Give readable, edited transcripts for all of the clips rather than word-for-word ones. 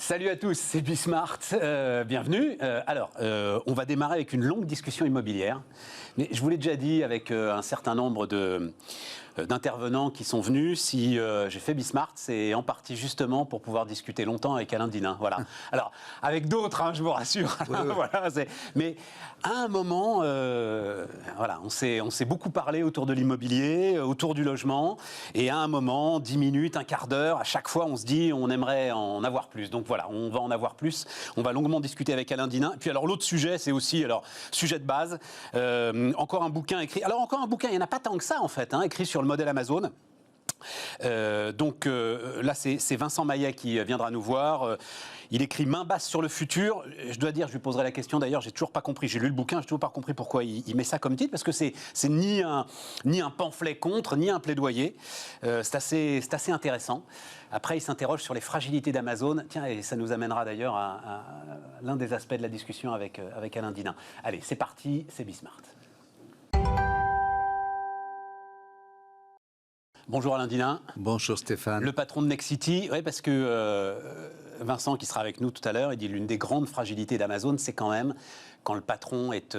Salut à tous, c'est Bismart, bienvenue. On va démarrer avec une longue discussion immobilière. Mais je vous l'ai déjà dit avec un certain nombre d'intervenants qui sont venus, si j'ai fait Bismart, c'est en partie justement pour pouvoir discuter longtemps avec Alain Dinin. Voilà. Alors, avec d'autres, hein, je vous rassure. Oui, oui. Voilà, mais à un moment, voilà, on s'est beaucoup parlé autour de l'immobilier, autour du logement. Et à un moment, 10 minutes, un quart d'heure, à chaque fois, on se dit on aimerait en avoir plus. Donc voilà, on va en avoir plus. On va longuement discuter avec Alain Dinin. Et puis alors, l'autre sujet, c'est aussi, sujet de base, encore un bouquin écrit. Alors, encore un bouquin, il n'y en a pas tant que ça, en fait, hein, écrit sur le modèle Amazon. Là, c'est Vincent Maillet qui viendra nous voir. Il écrit Main basse sur le futur. Je dois dire, je lui poserai la question d'ailleurs, j'ai toujours pas compris. J'ai lu le bouquin, j'ai toujours pas compris pourquoi il met ça comme titre, parce que c'est ni un pamphlet contre, ni un plaidoyer. C'est assez intéressant. Après, il s'interroge sur les fragilités d'Amazon. Tiens, et ça nous amènera d'ailleurs à l'un des aspects de la discussion avec Alain Dinin. Allez, c'est parti, c'est Bismart. Bonjour Alain Dinin. Bonjour Stéphane. Le patron de Nexity, oui, parce que Vincent, qui sera avec nous tout à l'heure, il dit l'une des grandes fragilités d'Amazon, c'est quand même quand le patron est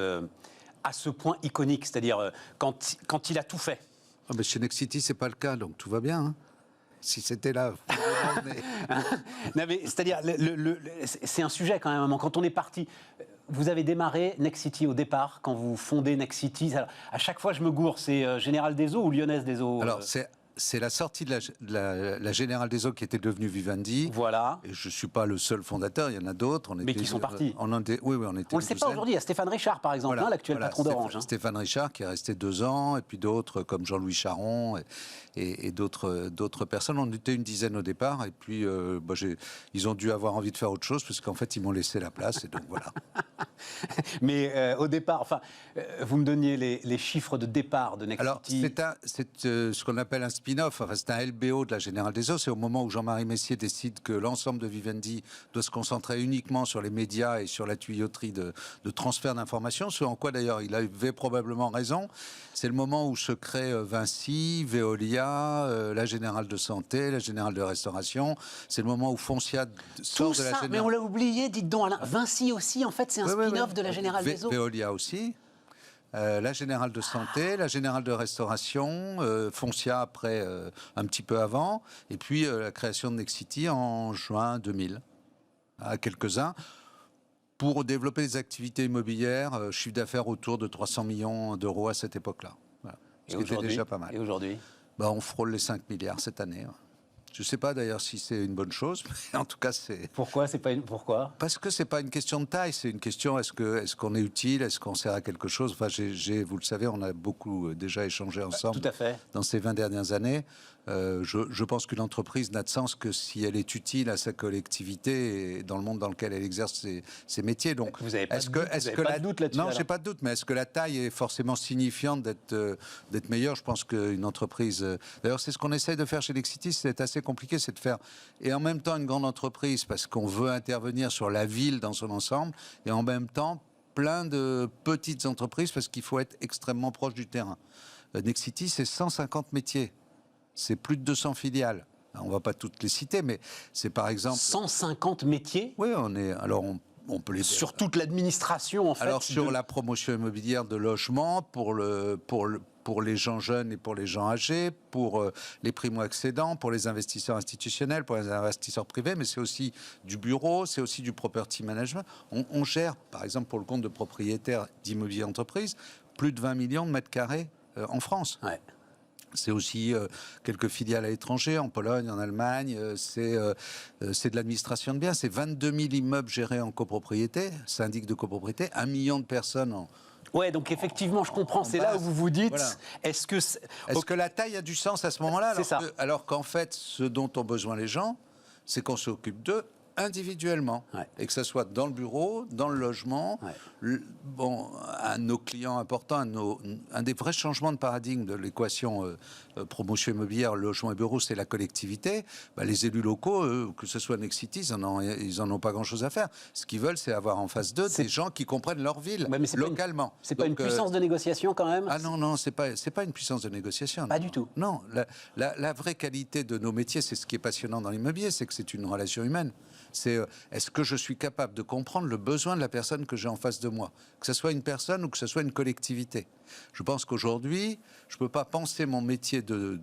à ce point iconique, c'est-à-dire quand il a tout fait. Ah ben chez Nexity, c'est pas le cas, donc tout va bien. Hein. Si c'était là. Non, mais c'est-à-dire, c'est un sujet quand même. Quand on est parti. Vous avez démarré Nexity au départ, quand vous fondez Nexity. À chaque fois, je me gourre, c'est Général des Eaux ou Lyonnaise des Eaux? Alors, c'est la sortie de la Générale des Eaux qui était devenue Vivendi. Voilà. Et je ne suis pas le seul fondateur, il y en a d'autres. Mais qui sont partis. Oui, on était. On ne le sait pas aujourd'hui. Il y a Stéphane Richard, par exemple, voilà, l'actuel patron d'Orange. Stéphane Richard qui est resté 2 ans, et puis d'autres comme Jean-Louis Charon et d'autres personnes. On était une dizaine au départ, et puis ils ont dû avoir envie de faire autre chose, parce qu'en fait, ils m'ont laissé la place, et donc voilà. Mais au départ, vous me donniez les chiffres de départ de Nexity. Alors, c'est ce qu'on appelle un spin-off, enfin, c'est un LBO de la Générale des Eaux. C'est au moment où Jean-Marie Messier décide que l'ensemble de Vivendi doit se concentrer uniquement sur les médias et sur la tuyauterie de transfert d'informations, ce en quoi d'ailleurs il avait probablement raison. C'est le moment où se créent Vinci, Veolia, la Générale de Santé, la Générale de Restauration. C'est le moment où Foncia sort de la Générale. Mais on l'a oublié, dites donc Alain. Vinci aussi, en fait, c'est un spin-off de la Générale des Eaux. Veolia aussi. La Générale de Santé, la Générale de Restauration, Foncia après, un petit peu avant, et puis la création de Nexity en juin 2000, à quelques-uns, pour développer des activités immobilières, chiffre d'affaires autour de 300 millions d'euros à cette époque-là. Voilà. Ce qui était déjà pas mal. Et aujourd'hui on frôle les 5 milliards cette année. Ouais. Je ne sais pas d'ailleurs si c'est une bonne chose, mais en tout cas c'est... Pourquoi ? Pourquoi ? Parce que c'est pas une question de taille, c'est une question est-ce qu'on est utile, est-ce qu'on sert à quelque chose. Enfin, vous le savez, on a beaucoup déjà échangé ensemble tout à fait. Dans ces 20 dernières années. Je pense qu'une entreprise n'a de sens que si elle est utile à sa collectivité et dans le monde dans lequel elle exerce ses métiers. Donc, vous n'avez pas de doute là-dessus? Non, j'ai pas de doute, mais est-ce que la taille est forcément signifiante d'être meilleure? Je pense qu'une entreprise... D'ailleurs, c'est ce qu'on essaye de faire chez Nexity, c'est assez compliqué, c'est de faire et en même temps une grande entreprise parce qu'on veut intervenir sur la ville dans son ensemble et en même temps plein de petites entreprises parce qu'il faut être extrêmement proche du terrain. Nexity, c'est 150 métiers, c'est plus de 200 filiales. On ne va pas toutes les citer, mais c'est par exemple 150 métiers. Oui, on peut les sur toute l'administration en fait. Alors sur la promotion immobilière de logement pour les gens jeunes et pour les gens âgés, pour les primo-accédants, pour les investisseurs institutionnels, pour les investisseurs privés, mais c'est aussi du bureau, c'est aussi du property management. On gère, par exemple, pour le compte de propriétaires d'immobilier entreprise, plus de 20 millions de mètres carrés en France. Ouais. C'est aussi quelques filiales à l'étranger, en Pologne, en Allemagne. C'est de l'administration de biens. C'est 22 000 immeubles gérés en copropriété, syndic de copropriété, 1 million de personnes en... Ouais, donc effectivement, je comprends. C'est là où vous vous dites, voilà. Est-ce que la taille a du sens à ce moment-là alors qu'en fait, ce dont ont besoin les gens, c'est qu'on s'occupe d'eux individuellement, et que ça soit dans le bureau, dans le logement. Un de nos clients importants, un des vrais changements de paradigme de l'équation promotion immobilière, logement et bureau, c'est la collectivité. Les élus locaux, que ce soit Nexity, ils en ont pas grand-chose à faire. Ce qu'ils veulent, c'est avoir en face d'eux des gens qui comprennent leur ville localement. C'est pas une puissance de négociation quand même? Ah non, c'est pas une puissance de négociation. Pas du tout. Non, la vraie qualité de nos métiers, c'est ce qui est passionnant dans l'immobilier, c'est que c'est une relation humaine. C'est est-ce que je suis capable de comprendre le besoin de la personne que j'ai en face de moi, que ce soit une personne ou que ce soit une collectivité. Je pense qu'aujourd'hui, je ne peux pas penser mon métier de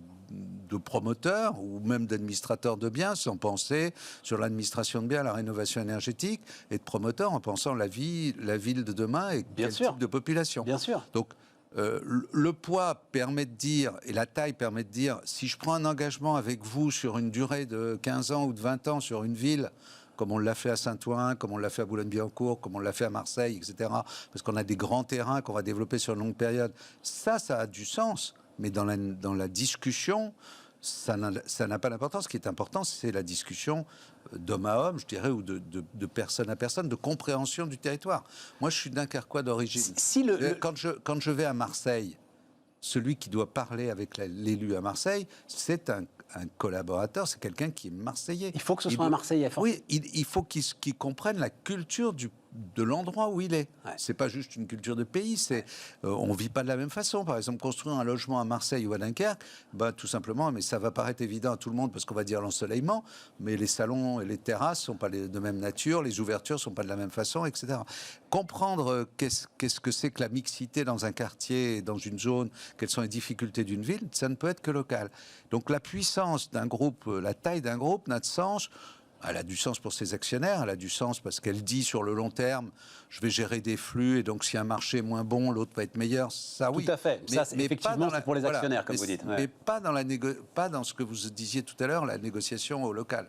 promoteur ou même d'administrateur de biens sans penser sur l'administration de biens, la rénovation énergétique, et de promoteur en pensant la ville de demain et quel type de population. Bien sûr. Donc, le poids permet de dire, et la taille permet de dire, si je prends un engagement avec vous sur une durée de 15 ans ou de 20 ans sur une ville, comme on l'a fait à Saint-Ouen, comme on l'a fait à Boulogne-Billancourt, comme on l'a fait à Marseille, etc., parce qu'on a des grands terrains qu'on va développer sur une longue période, ça a du sens. Mais dans la discussion, ça n'a pas d'importance. Ce qui est important, c'est la discussion d'homme à homme, je dirais, ou de personne à personne, de compréhension du territoire. Moi, je suis dunkerquois d'origine. Quand je vais à Marseille, celui qui doit parler avec l'élu à Marseille, c'est un collaborateur, c'est quelqu'un qui est marseillais. Il faut que ce soit un Marseillais. Oui, il faut qu'il comprenne la culture de l'endroit où il est. Ouais. C'est pas juste une culture de pays, on vit pas de la même façon. Par exemple, construire un logement à Marseille ou à Dunkerque, tout simplement, mais ça va paraître évident à tout le monde parce qu'on va dire l'ensoleillement, mais les salons et les terrasses sont pas de même nature, les ouvertures sont pas de la même façon, etc. Comprendre qu'est-ce que c'est que la mixité dans un quartier, dans une zone, quelles sont les difficultés d'une ville, ça ne peut être que local. Donc la puissance d'un groupe, la taille d'un groupe n'a de sens. Elle a du sens pour ses actionnaires, elle a du sens parce qu'elle dit sur le long terme, je vais gérer des flux et donc si un marché est moins bon, l'autre va être meilleur. Ça, oui. Tout à fait. Ça, c'est effectivement, c'est pour les actionnaires, comme vous dites. Ouais. Mais pas dans ce que vous disiez tout à l'heure, la négociation au local.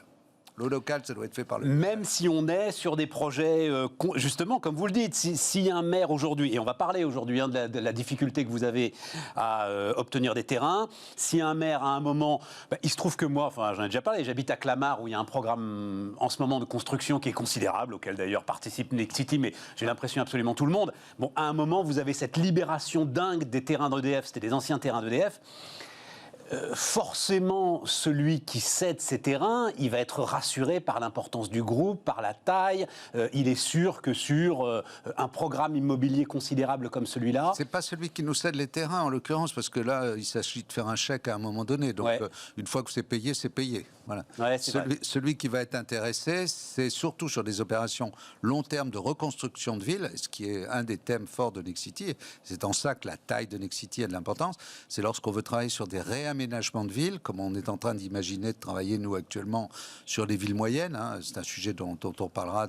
Le local, ça doit être fait par le... Même si on est sur des projets, justement, comme vous le dites, si un maire aujourd'hui, et on va parler aujourd'hui de la difficulté que vous avez à obtenir des terrains, si un maire à un moment, il se trouve que moi, enfin j'en ai déjà parlé, j'habite à Clamart où il y a un programme en ce moment de construction qui est considérable, auquel d'ailleurs participe Nexity, mais j'ai l'impression absolument tout le monde. Bon, à un moment, vous avez cette libération dingue des terrains d'EDF, c'était des anciens terrains d'EDF. Forcément, celui qui cède ces terrains, il va être rassuré par l'importance du groupe, par la taille. Il est sûr que sur un programme immobilier considérable comme celui-là... C'est pas celui qui nous cède les terrains, en l'occurrence, parce que là, il s'agit de faire un chèque à un moment donné. Donc, une fois que c'est payé, c'est payé. Voilà. Ouais, celui qui va être intéressé, c'est surtout sur des opérations long terme de reconstruction de villes, ce qui est un des thèmes forts de Nexity. C'est en ça que la taille de Nexity a de l'importance. C'est lorsqu'on veut travailler sur des réaménagements de villes, comme on est en train d'imaginer de travailler, nous, actuellement, sur les villes moyennes. Hein. C'est un sujet dont on parlera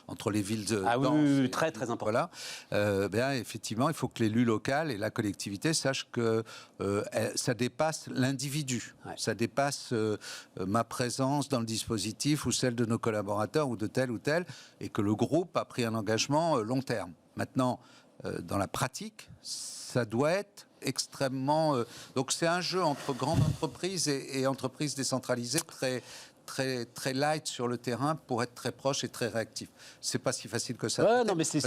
entre les villes denses. Oui, très, très important. Voilà. Effectivement, il faut que l'élu local et la collectivité sachent que ça dépasse l'individu. Ouais. Ça dépasse... ma présence dans le dispositif ou celle de nos collaborateurs ou de tel ou tel, et que le groupe a pris un engagement long terme. Maintenant, dans la pratique, ça doit être extrêmement... donc c'est un jeu entre grandes entreprises et entreprises décentralisées très light sur le terrain pour être très proche et très réactif. C'est pas si facile que ça. Ouais, non, mais c'est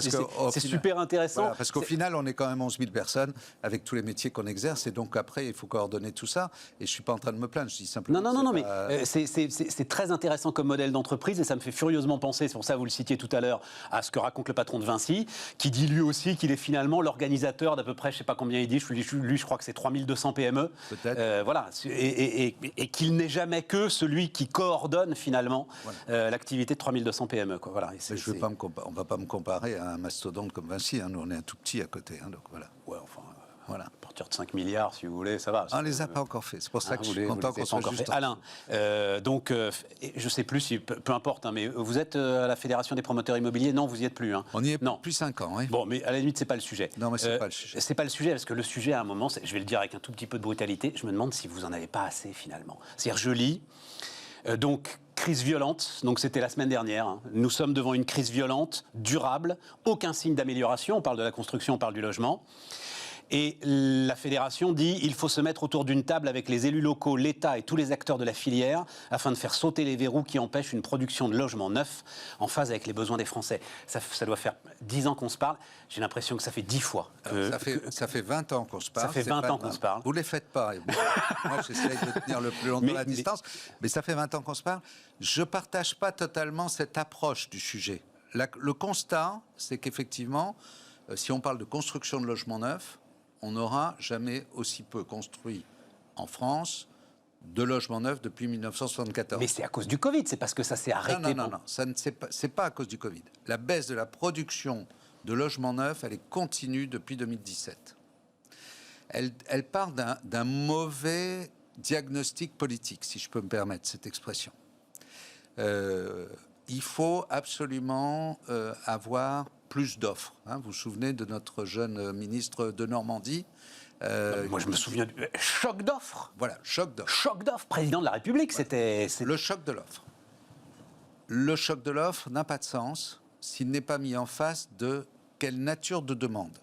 super intéressant. Voilà, parce qu'au final, on est quand même 11 000 personnes avec tous les métiers qu'on exerce, et donc après, il faut coordonner tout ça. Et je suis pas en train de me plaindre, je dis simplement. Non, mais c'est très intéressant comme modèle d'entreprise, et ça me fait furieusement penser, c'est pour ça que vous le citiez tout à l'heure, à ce que raconte le patron de Vinci, qui dit lui aussi qu'il est finalement l'organisateur d'à peu près, je sais pas combien il dit, lui je crois que c'est 3200 PME. Peut-être. Voilà, et qu'il n'est jamais que celui qui coordonne finalement l'activité de 3200 PME. Quoi. Voilà, on ne va pas me comparer à un mastodonte comme Vinci. Hein. Nous, on est un tout petit à côté. Hein, donc voilà. Ouais, enfin, voilà. À partir de 5 milliards, si vous voulez, ça va. On ne les a pas encore fait. C'est pour ça que je suis content qu'on soit juste... Alain, donc, je ne sais plus si... Peu importe, hein, mais vous êtes à la Fédération des promoteurs immobiliers. Non, vous n'y êtes plus. Hein. On y est depuis 5 ans, oui. Bon, mais à la limite, ce n'est pas le sujet. Non, mais ce n'est pas le sujet. C'est pas le sujet, parce que le sujet, à un moment, je vais le dire avec un tout petit peu de brutalité, je me demande si vous n'en avez pas assez, finalement. C'est-à-dire, je lis... donc, crise violente, donc c'était la semaine dernière. Hein. Nous sommes devant une crise violente, durable, aucun signe d'amélioration. On parle de la construction, on parle du logement. Et la fédération dit il faut se mettre autour d'une table avec les élus locaux, l'État et tous les acteurs de la filière afin de faire sauter les verrous qui empêchent une production de logements neufs en phase avec les besoins des Français. Ça doit faire 10 ans qu'on se parle. J'ai l'impression que ça fait 10 fois. Ça fait 20 ans qu'on se parle. Ça fait 20 ans qu'on se parle. Vous ne les faites pas. Moi, j'essaie de tenir le plus longtemps la distance. Mais ça fait 20 ans qu'on se parle. Je ne partage pas totalement cette approche du sujet. Le constat, c'est qu'effectivement, si on parle de construction de logements neufs, on n'aura jamais aussi peu construit en France, de logements neufs depuis 1974. Mais c'est à cause du Covid, c'est parce que ça s'est arrêté. Non, c'est pas à cause du Covid. La baisse de la production de logements neufs, elle est continue depuis 2017. Elle part d'un mauvais diagnostic politique, si je peux me permettre cette expression. Il faut absolument avoir plus d'offres. Vous vous souvenez de notre jeune ministre de Normandie moi, je me souviens du choc d'offres. Voilà, choc d'offres. Choc d'offres, président de la République, voilà. C'était... Le choc de l'offre. Le choc de l'offre n'a pas de sens s'il n'est pas mis en face de quelle nature de demande.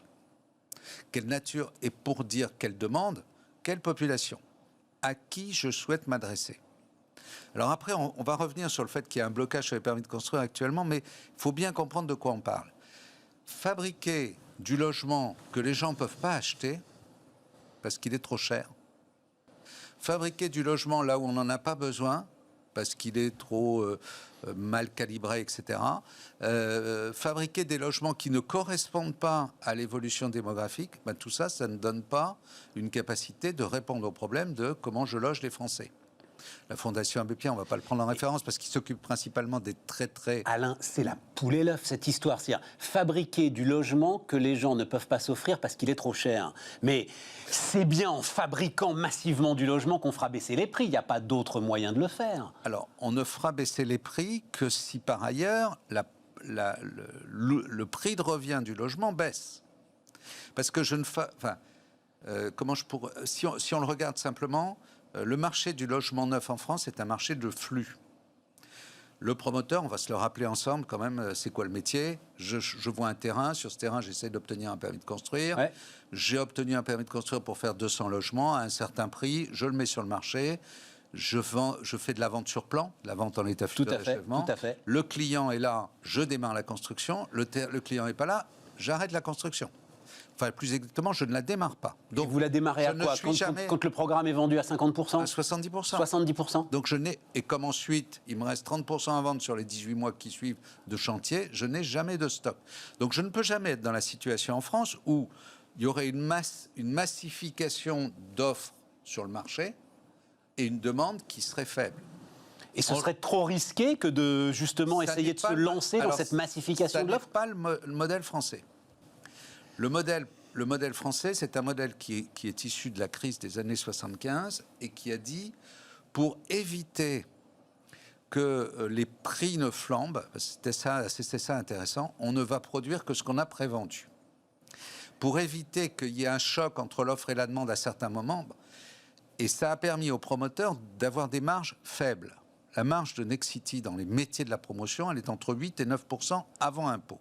Quelle nature, et pour dire quelle demande, quelle population, à qui je souhaite m'adresser. Alors après, on va revenir sur le fait qu'il y a un blocage sur les permis de construire actuellement, mais il faut bien comprendre de quoi on parle. Fabriquer du logement que les gens ne peuvent pas acheter, parce qu'il est trop cher. Fabriquer du logement là où on n'en a pas besoin, parce qu'il est trop mal calibré, etc. Fabriquer des logements qui ne correspondent pas à l'évolution démographique, tout ça, ça ne donne pas une capacité de répondre au problème de comment je loge les Français. La Fondation Abbé Pierre, on ne va pas le prendre en référence parce qu'il s'occupe principalement des très... Alain, c'est la poule et l'œuf, cette histoire. C'est-à-dire fabriquer du logement que les gens ne peuvent pas s'offrir parce qu'il est trop cher. Mais c'est bien en fabriquant massivement du logement qu'on fera baisser les prix. Il n'y a pas d'autre moyen de le faire. Alors, on ne fera baisser les prix que si, par ailleurs, le prix de revient du logement baisse. Parce que je ne fais... comment je pourrais... Si on le regarde simplement... Le marché du logement neuf en France est un marché de flux. Le promoteur, on va se le rappeler ensemble quand même, c'est quoi le métier ? Je vois un terrain, sur ce terrain j'essaie d'obtenir un permis de construire. Ouais. J'ai obtenu un permis de construire pour faire 200 logements à un certain prix, je le mets sur le marché, je fais de la vente sur plan, de la vente en état futur d'achèvement. Tout à fait. Le client est là, je démarre la construction, le client n'est pas là, j'arrête la construction. Enfin, plus exactement, je ne la démarre pas. Donc, vous la démarrez à quoi quand le programme est vendu à 50% ? À 70%. 70%. Donc, et comme ensuite, il me reste 30% à vendre sur les 18 mois qui suivent de chantier, je n'ai jamais de stock. Donc, je ne peux jamais être dans la situation en France où il y aurait une massification d'offres sur le marché et une demande qui serait faible. Et ce serait trop risqué que de, justement, essayer de se lancer dans cette massification de l'offre ? Ça n'est pas le modèle français. Le modèle français, c'est un modèle qui est issu de la crise des années 75 et qui a dit, pour éviter que les prix ne flambent, c'était ça intéressant, on ne va produire que ce qu'on a prévendu. Pour éviter qu'il y ait un choc entre l'offre et la demande à certains moments, et ça a permis aux promoteurs d'avoir des marges faibles. La marge de Nexity dans les métiers de la promotion, elle est entre 8 et 9% avant impôt.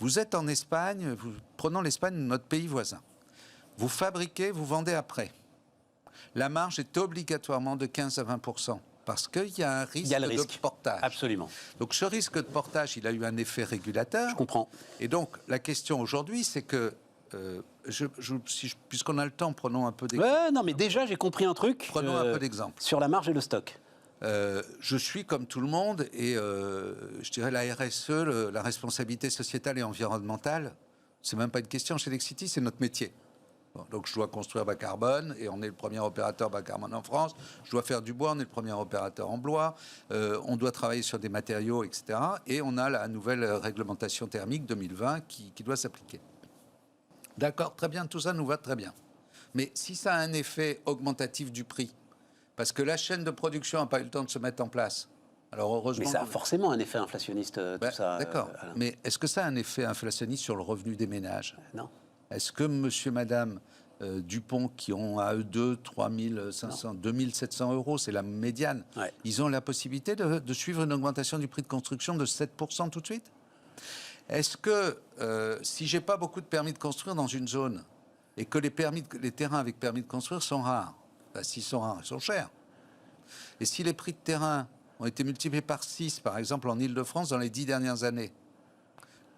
Vous êtes en Espagne, prenons l'Espagne, notre pays voisin. Vous fabriquez, vous vendez après. La marge est obligatoirement de 15 à 20%, parce qu'il y a un risque de portage. Absolument. Donc ce risque de portage, il a eu un effet régulateur. Je comprends. Et donc la question aujourd'hui, c'est que, puisqu'on a le temps, prenons un peu d'exemple. Ouais, non, mais déjà, j'ai compris un truc. Prenons un peu d'exemple. Sur la marge et le stock. Je suis comme tout le monde et je dirais la RSE, la responsabilité sociétale et environnementale, c'est même pas une question chez Nexity, c'est notre métier. Bon, donc je dois construire bas carbone et on est le premier opérateur bas carbone en France. Je dois faire du bois, on est le premier opérateur en bois. On doit travailler sur des matériaux, etc. Et on a la nouvelle réglementation thermique 2020 qui doit s'appliquer. D'accord, très bien, tout ça nous va très bien. Mais si ça a un effet augmentatif du prix, parce que la chaîne de production n'a pas eu le temps de se mettre en place. Alors heureusement. Mais ça a forcément un effet inflationniste, tout ça. D'accord. Mais est-ce que ça a un effet inflationniste sur le revenu des ménages ? Non. Est-ce que monsieur, madame Dupont, qui ont à eux 3 500, 2 700 euros, c'est la médiane, ils ont la possibilité de suivre une augmentation du prix de construction de 7% tout de suite ? Est-ce que si j'ai pas beaucoup de permis de construire dans une zone et que les terrains avec permis de construire sont rares, s'ils sont rares, ils sont chers. Et si les prix de terrain ont été multipliés par 6, par exemple en Ile-de-France, dans les 10 dernières années,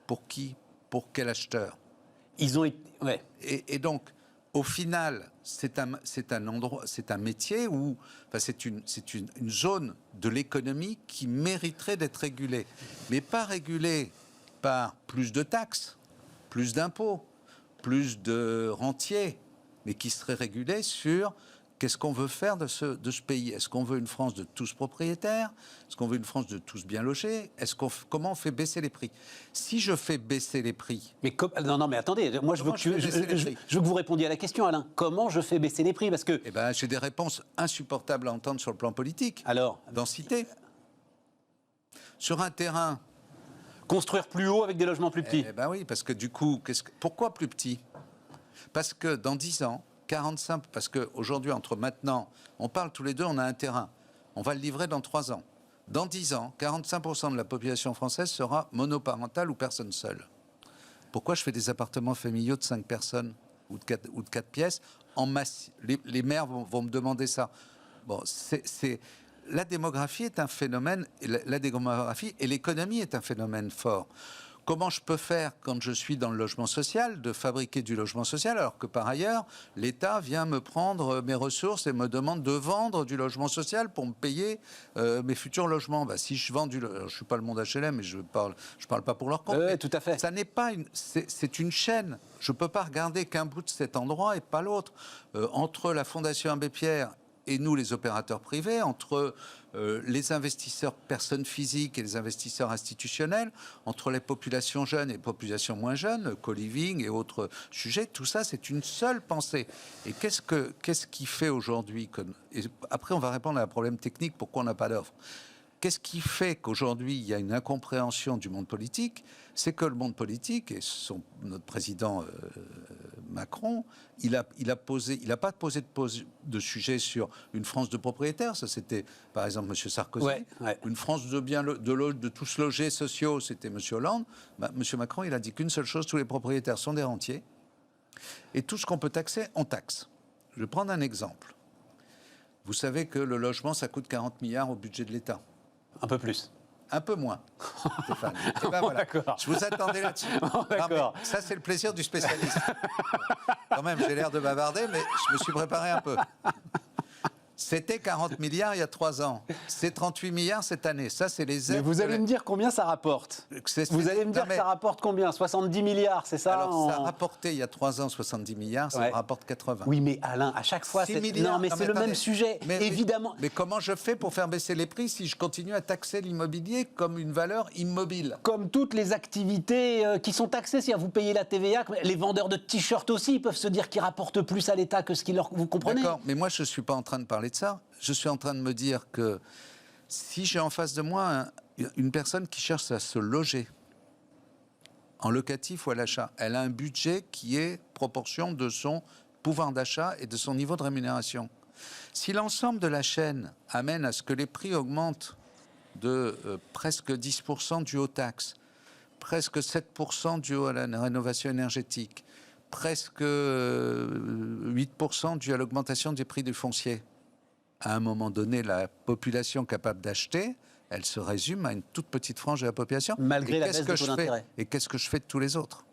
pour qui ? Pour quel acheteur ? Ils ont été... Ouais. Et donc, au final, c'est un endroit, c'est un métier où... c'est une zone de l'économie qui mériterait d'être régulée. Mais pas régulée par plus de taxes, plus d'impôts, plus de rentiers, mais qui serait régulée sur... Qu'est-ce qu'on veut faire de ce pays? Est-ce qu'on veut une France de tous propriétaires? Est-ce qu'on veut une France de tous bien logés? Comment on fait baisser les prix? Si je fais baisser les prix... Non, mais attendez, moi je veux que vous répondiez à la question, Alain. Comment je fais baisser les prix? Parce que... j'ai des réponses insupportables à entendre sur le plan politique. Alors? Densité. Sur un terrain... Construire plus haut avec des logements plus petits. Oui, parce que du coup, pourquoi plus petits? Parce que dans 10 ans, 45, parce qu'aujourd'hui, entre maintenant, on parle tous les deux, on a un terrain. On va le livrer dans 3 ans. Dans 10 ans, 45% de la population française sera monoparentale ou personne seule. Pourquoi je fais des appartements familiaux de 5 personnes ou de 4 pièces en masse? Les maires vont me demander ça. Bon, la démographie est un phénomène, la démographie et l'économie est un phénomène fort. Comment je peux faire, quand je suis dans le logement social, de fabriquer du logement social, alors que par ailleurs, l'État vient me prendre mes ressources et me demande de vendre du logement social pour me payer mes futurs logements. Si je vends je ne suis pas le monde HLM, mais je parle pas pour leur compte. Tout à fait. Ça n'est pas c'est une chaîne. Je ne peux pas regarder qu'un bout de cet endroit et pas l'autre. Entre la Fondation Abbé Pierre et nous, les opérateurs privés, entre les investisseurs personnes physiques et les investisseurs institutionnels, entre les populations jeunes et les populations moins jeunes, co-living et autres sujets, tout ça, c'est une seule pensée. Et qu'est-ce qui fait aujourd'hui et après, on va répondre à un problème technique, pourquoi on n'a pas d'offre. Qu'est-ce qui fait qu'aujourd'hui, il y a une incompréhension du monde politique? C'est que le monde politique, et notre président Macron, il n'a pas posé de sujet sur une France de propriétaires. Ça, c'était, par exemple, M. Sarkozy. Une France de tous logés sociaux, c'était M. Hollande. M. Macron, il a dit qu'une seule chose, tous les propriétaires sont des rentiers. Et tout ce qu'on peut taxer, on taxe. Je vais prendre un exemple. Vous savez que le logement, ça coûte 40 milliards au budget de l'État. Un peu plus. Un peu moins, Stéphane. Voilà. Je vous attendais là-dessus. Ça, c'est le plaisir du spécialiste. Quand même, j'ai l'air de bavarder, mais je me suis préparé un peu. C'était 40 milliards il y a 3 ans. C'est 38 milliards cette année. Ça, c'est les aides. Mais vous allez me dire combien ça rapporte. Vous allez me dire que ça rapporte combien? 70 milliards, c'est ça? Alors, ça a rapporté il y a 3 ans 70 milliards, ça rapporte 80. Oui, mais Alain, à chaque fois, c'est le même sujet, évidemment. Mais comment je fais pour faire baisser les prix si je continue à taxer l'immobilier comme une valeur immobile? Comme toutes les activités qui sont taxées. Si vous payez la TVA, les vendeurs de t-shirts aussi, ils peuvent se dire qu'ils rapportent plus à l'État que ce qu'ils leur... Vous comprenez? D'accord, mais moi, je ne suis pas en train de parler de ça. Je suis en train de me dire que si j'ai en face de moi une personne qui cherche à se loger en locatif ou à l'achat, elle a un budget qui est proportion de son pouvoir d'achat et de son niveau de rémunération. Si l'ensemble de la chaîne amène à ce que les prix augmentent de presque 10% dû aux taxes, presque 7% dû à la rénovation énergétique, presque 8% dû à l'augmentation des prix du foncier, à un moment donné, la population capable d'acheter, elle se résume à une toute petite frange de la population. Malgré la baisse des taux d'intérêt. Et qu'est-ce que je fais de tous les autres?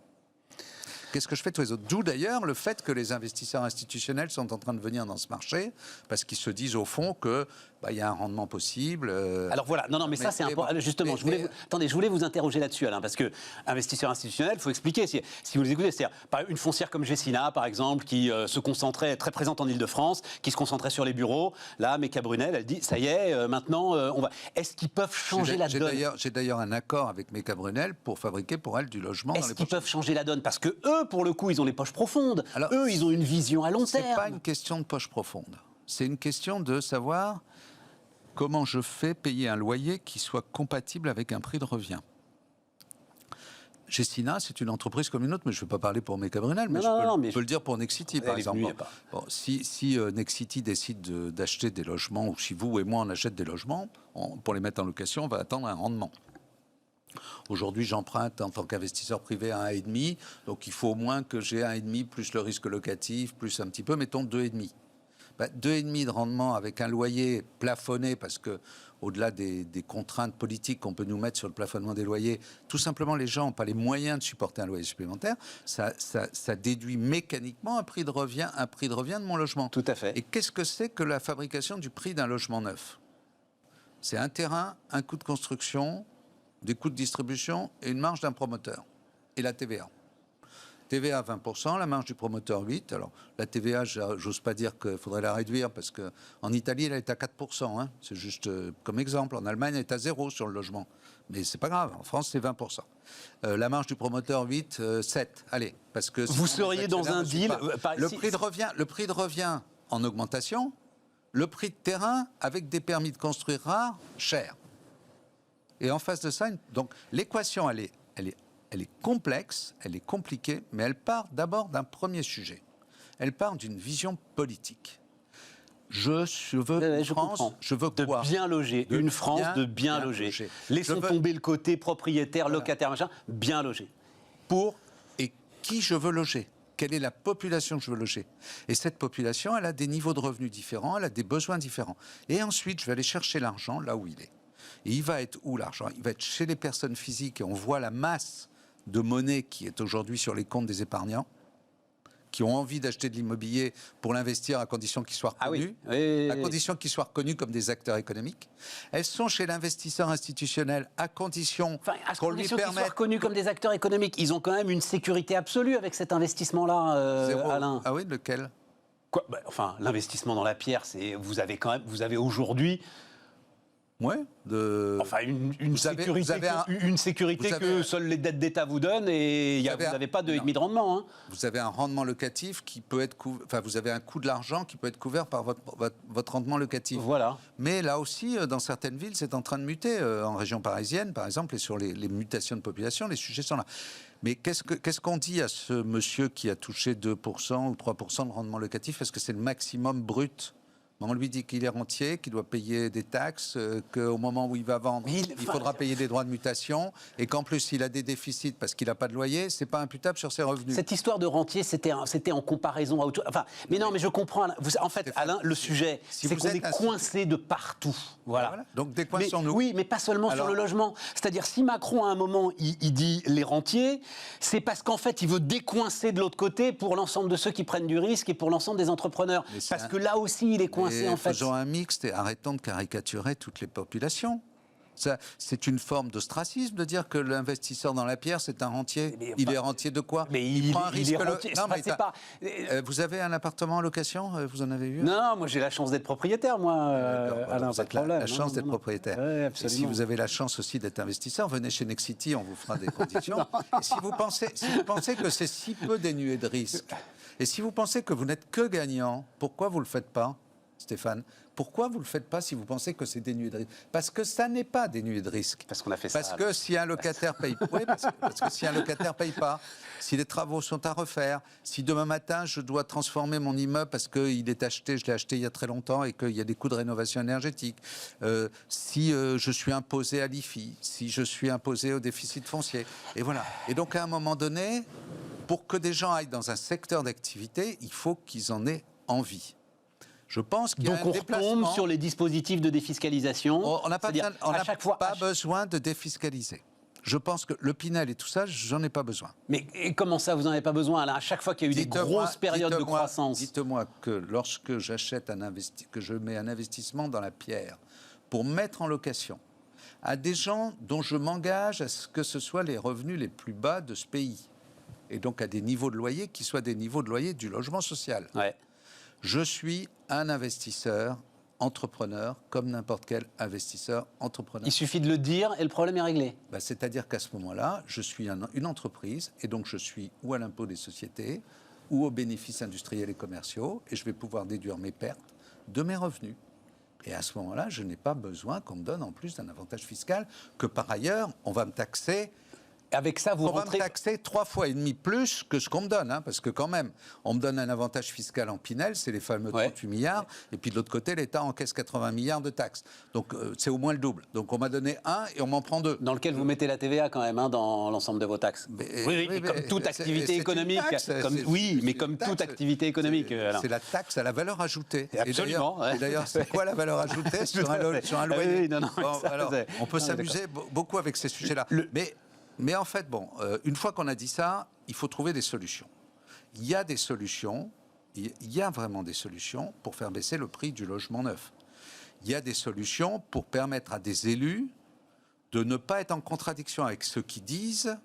D'où d'ailleurs le fait que les investisseurs institutionnels sont en train de venir dans ce marché, parce qu'ils se disent au fond que il y a un rendement possible. Alors voilà, mais ça c'est important. Justement, je voulais vous interroger là-dessus, Alain, parce que investisseur institutionnel, il faut expliquer, si vous les écoutez, c'est-à-dire une foncière comme Gessina, par exemple, qui se concentrait, très présente en Ile-de-France, qui se concentrait sur les bureaux. Là, Mecca Brunel, elle dit, ça y est, maintenant, on va... Est-ce qu'ils peuvent changer la donne? J'ai d'ailleurs un accord avec Mecca Brunel pour fabriquer pour elle du logement. Est-ce qu'ils peuvent changer la donne? Parce que eux, pour le coup, ils ont les poches profondes. Alors, eux, ils ont une vision à long terme. C'est pas une question de poche profonde. C'est une question de savoir comment je fais payer un loyer qui soit compatible avec un prix de revient. Gessina, c'est une entreprise comme une autre, mais je ne vais pas parler pour Mecca Brunel, mais je peux le dire pour Nexity, par exemple. Si Nexity décide d'acheter des logements, ou si vous et moi on achète des logements, pour les mettre en location, on va attendre un rendement. Aujourd'hui, j'emprunte en tant qu'investisseur privé à 1,5, donc il faut au moins que j'ai 1,5 plus le risque locatif, plus un petit peu, mettons 2,5. 2,5 de rendement avec un loyer plafonné, parce que au-delà des contraintes politiques qu'on peut nous mettre sur le plafonnement des loyers, tout simplement les gens n'ont pas les moyens de supporter un loyer supplémentaire, ça déduit mécaniquement un prix de revient de mon logement. Tout à fait. Et qu'est-ce que c'est que la fabrication du prix d'un logement neuf? C'est un terrain, un coût de construction, des coûts de distribution et une marge d'un promoteur. Et la TVA. TVA à 20%, la marge du promoteur 8%. Alors, la TVA, j'ose pas dire qu'il faudrait la réduire parce qu'en Italie, elle est à 4%. Hein. C'est juste comme exemple. En Allemagne, elle est à 0 sur le logement. Mais c'est pas grave. En France, c'est 20%. La marge du promoteur 8%, 7%. Allez, parce que... Vous seriez dans un deal... Le prix de revient en augmentation, le prix de terrain avec des permis de construire rares, cher. Et en face de ça, donc l'équation, elle est complexe, elle est compliquée, mais elle part d'abord d'un premier sujet. Elle part d'une vision politique. Je veux France, je veux quoi ? De bien loger, une France de bien loger. Laissons tomber le côté propriétaire, locataire, machin, bien loger. Et qui je veux loger ? Quelle est la population que je veux loger ? Et cette population, elle a des niveaux de revenus différents, elle a des besoins différents. Et ensuite, je vais aller chercher l'argent là où il est. Et il va être où l'argent ? Il va être chez les personnes physiques, et on voit la masse de monnaie qui est aujourd'hui sur les comptes des épargnants, qui ont envie d'acheter de l'immobilier pour l'investir à condition qu'ils soient reconnus, à condition qu'ils soient reconnus comme des acteurs économiques. Elles sont chez l'investisseur institutionnel à condition qu'on lui permette... qu'ils soient reconnus comme des acteurs économiques. Ils ont quand même une sécurité absolue avec cet investissement-là, Alain. Ah oui, lequel ? Quoi ? Enfin, l'investissement dans la pierre, vous avez aujourd'hui... Ouais, Enfin, une sécurité que seules les dettes d'État vous donnent et vous n'avez pas de demi de rendement. Hein. Vous avez un rendement locatif qui peut être enfin, vous avez un coût de l'argent qui peut être couvert par votre rendement locatif. Voilà. Mais là aussi, dans certaines villes, c'est en train de muter. En région parisienne, par exemple, et sur les mutations de population, les sujets sont là. Mais qu'est-ce qu'on dit à ce monsieur qui a touché 2% ou 3% de rendement locatif ? Est-ce que c'est le maximum brut ? On lui dit qu'il est rentier, qu'il doit payer des taxes, qu'au moment où il va vendre, il faudra payer des droits de mutation, et qu'en plus, il a des déficits parce qu'il n'a pas de loyer, c'est pas imputable sur ses revenus. Cette histoire de rentier, c'était en comparaison à autre chose. Enfin, mais non, mais je comprends. En fait, Alain, le sujet, c'est qu'on est coincé de partout. Voilà. Donc décoinçons-nous. Oui, mais pas seulement sur le logement. C'est-à-dire, si Macron, à un moment, il dit les rentiers, c'est parce qu'en fait, il veut décoincer de l'autre côté pour l'ensemble de ceux qui prennent du risque et pour l'ensemble des entrepreneurs. Parce que là aussi, il est coincé. Faisons un mixte et arrêtons de caricaturer toutes les populations. C'est une forme d'ostracisme de dire que l'investisseur dans la pierre, c'est un rentier. Il est rentier de quoi ? Mais il prend un risque. Vous avez un appartement en location ? Vous en avez eu ? Non, moi j'ai la chance d'être propriétaire, moi. Alain, pas de problème. La chance d'être propriétaire. Ouais, et si vous avez la chance aussi d'être investisseur, venez chez Nexity, on vous fera des conditions. Et si vous pensez que c'est si peu dénué de risques, et si vous pensez que vous n'êtes que gagnant, pourquoi vous ne le faites pas ? Stéphane, pourquoi vous ne le faites pas si vous pensez que c'est dénué de risque ? Parce que ça n'est pas dénué de risque. Parce qu'on a fait ça. Parce que si un locataire paye, parce que si un locataire paye pas, si les travaux sont à refaire, si demain matin je dois transformer mon immeuble parce qu'il est acheté, je l'ai acheté il y a très longtemps et qu'il y a des coûts de rénovation énergétique, si je suis imposé à l'IFI, si je suis imposé au déficit foncier, et voilà. Et donc à un moment donné, pour que des gens aillent dans un secteur d'activité, il faut qu'ils en aient envie. Je pense qu'il y a un déplacement. Donc on retombe sur les dispositifs de défiscalisation. On n'a pas besoin de défiscaliser. Je pense que le Pinel et tout ça, j'en ai pas besoin. Mais et comment ça, vous n'en avez pas besoin, Alain ? À chaque fois qu'il y a eu des grosses périodes de croissance. Dites-moi que lorsque j'achète que je mets un investissement dans la pierre pour mettre en location à des gens dont je m'engage à ce que ce soit les revenus les plus bas de ce pays, et donc à des niveaux de loyer qui soient des niveaux de loyer du logement social. Ouais. Je suis un investisseur, entrepreneur, comme n'importe quel investisseur, entrepreneur. Il suffit de le dire et le problème est réglé. C'est-à-dire qu'à ce moment-là, je suis une entreprise et donc je suis ou à l'impôt des sociétés ou aux bénéfices industriels et commerciaux et je vais pouvoir déduire mes pertes de mes revenus. Et à ce moment-là, je n'ai pas besoin qu'on me donne en plus d'un avantage fiscal que par ailleurs, on va me taxer. Avec ça, on va me taxer 3,5 fois plus que ce qu'on me donne, hein, parce que quand même, on me donne un avantage fiscal en Pinel, c'est les fameux 38 milliards, et puis de l'autre côté, l'État encaisse 80 milliards de taxes. Donc c'est au moins le double. Donc on m'a donné 1 et on m'en prend 2. Dans lequel vous mettez la TVA quand même, hein, dans l'ensemble de vos taxes. Oui, comme toute activité économique. Mais comme toute activité économique. C'est la taxe à la valeur ajoutée. Absolument. Et d'ailleurs, c'est quoi la valeur ajoutée sur un loyer? Alors, on peut s'amuser beaucoup avec ces sujets-là. Mais en fait, une fois qu'on a dit ça, il faut trouver des solutions. Il y a des solutions, il y a vraiment des solutions pour faire baisser le prix du logement neuf. Il y a des solutions pour permettre à des élus de ne pas être en contradiction avec ceux qui disent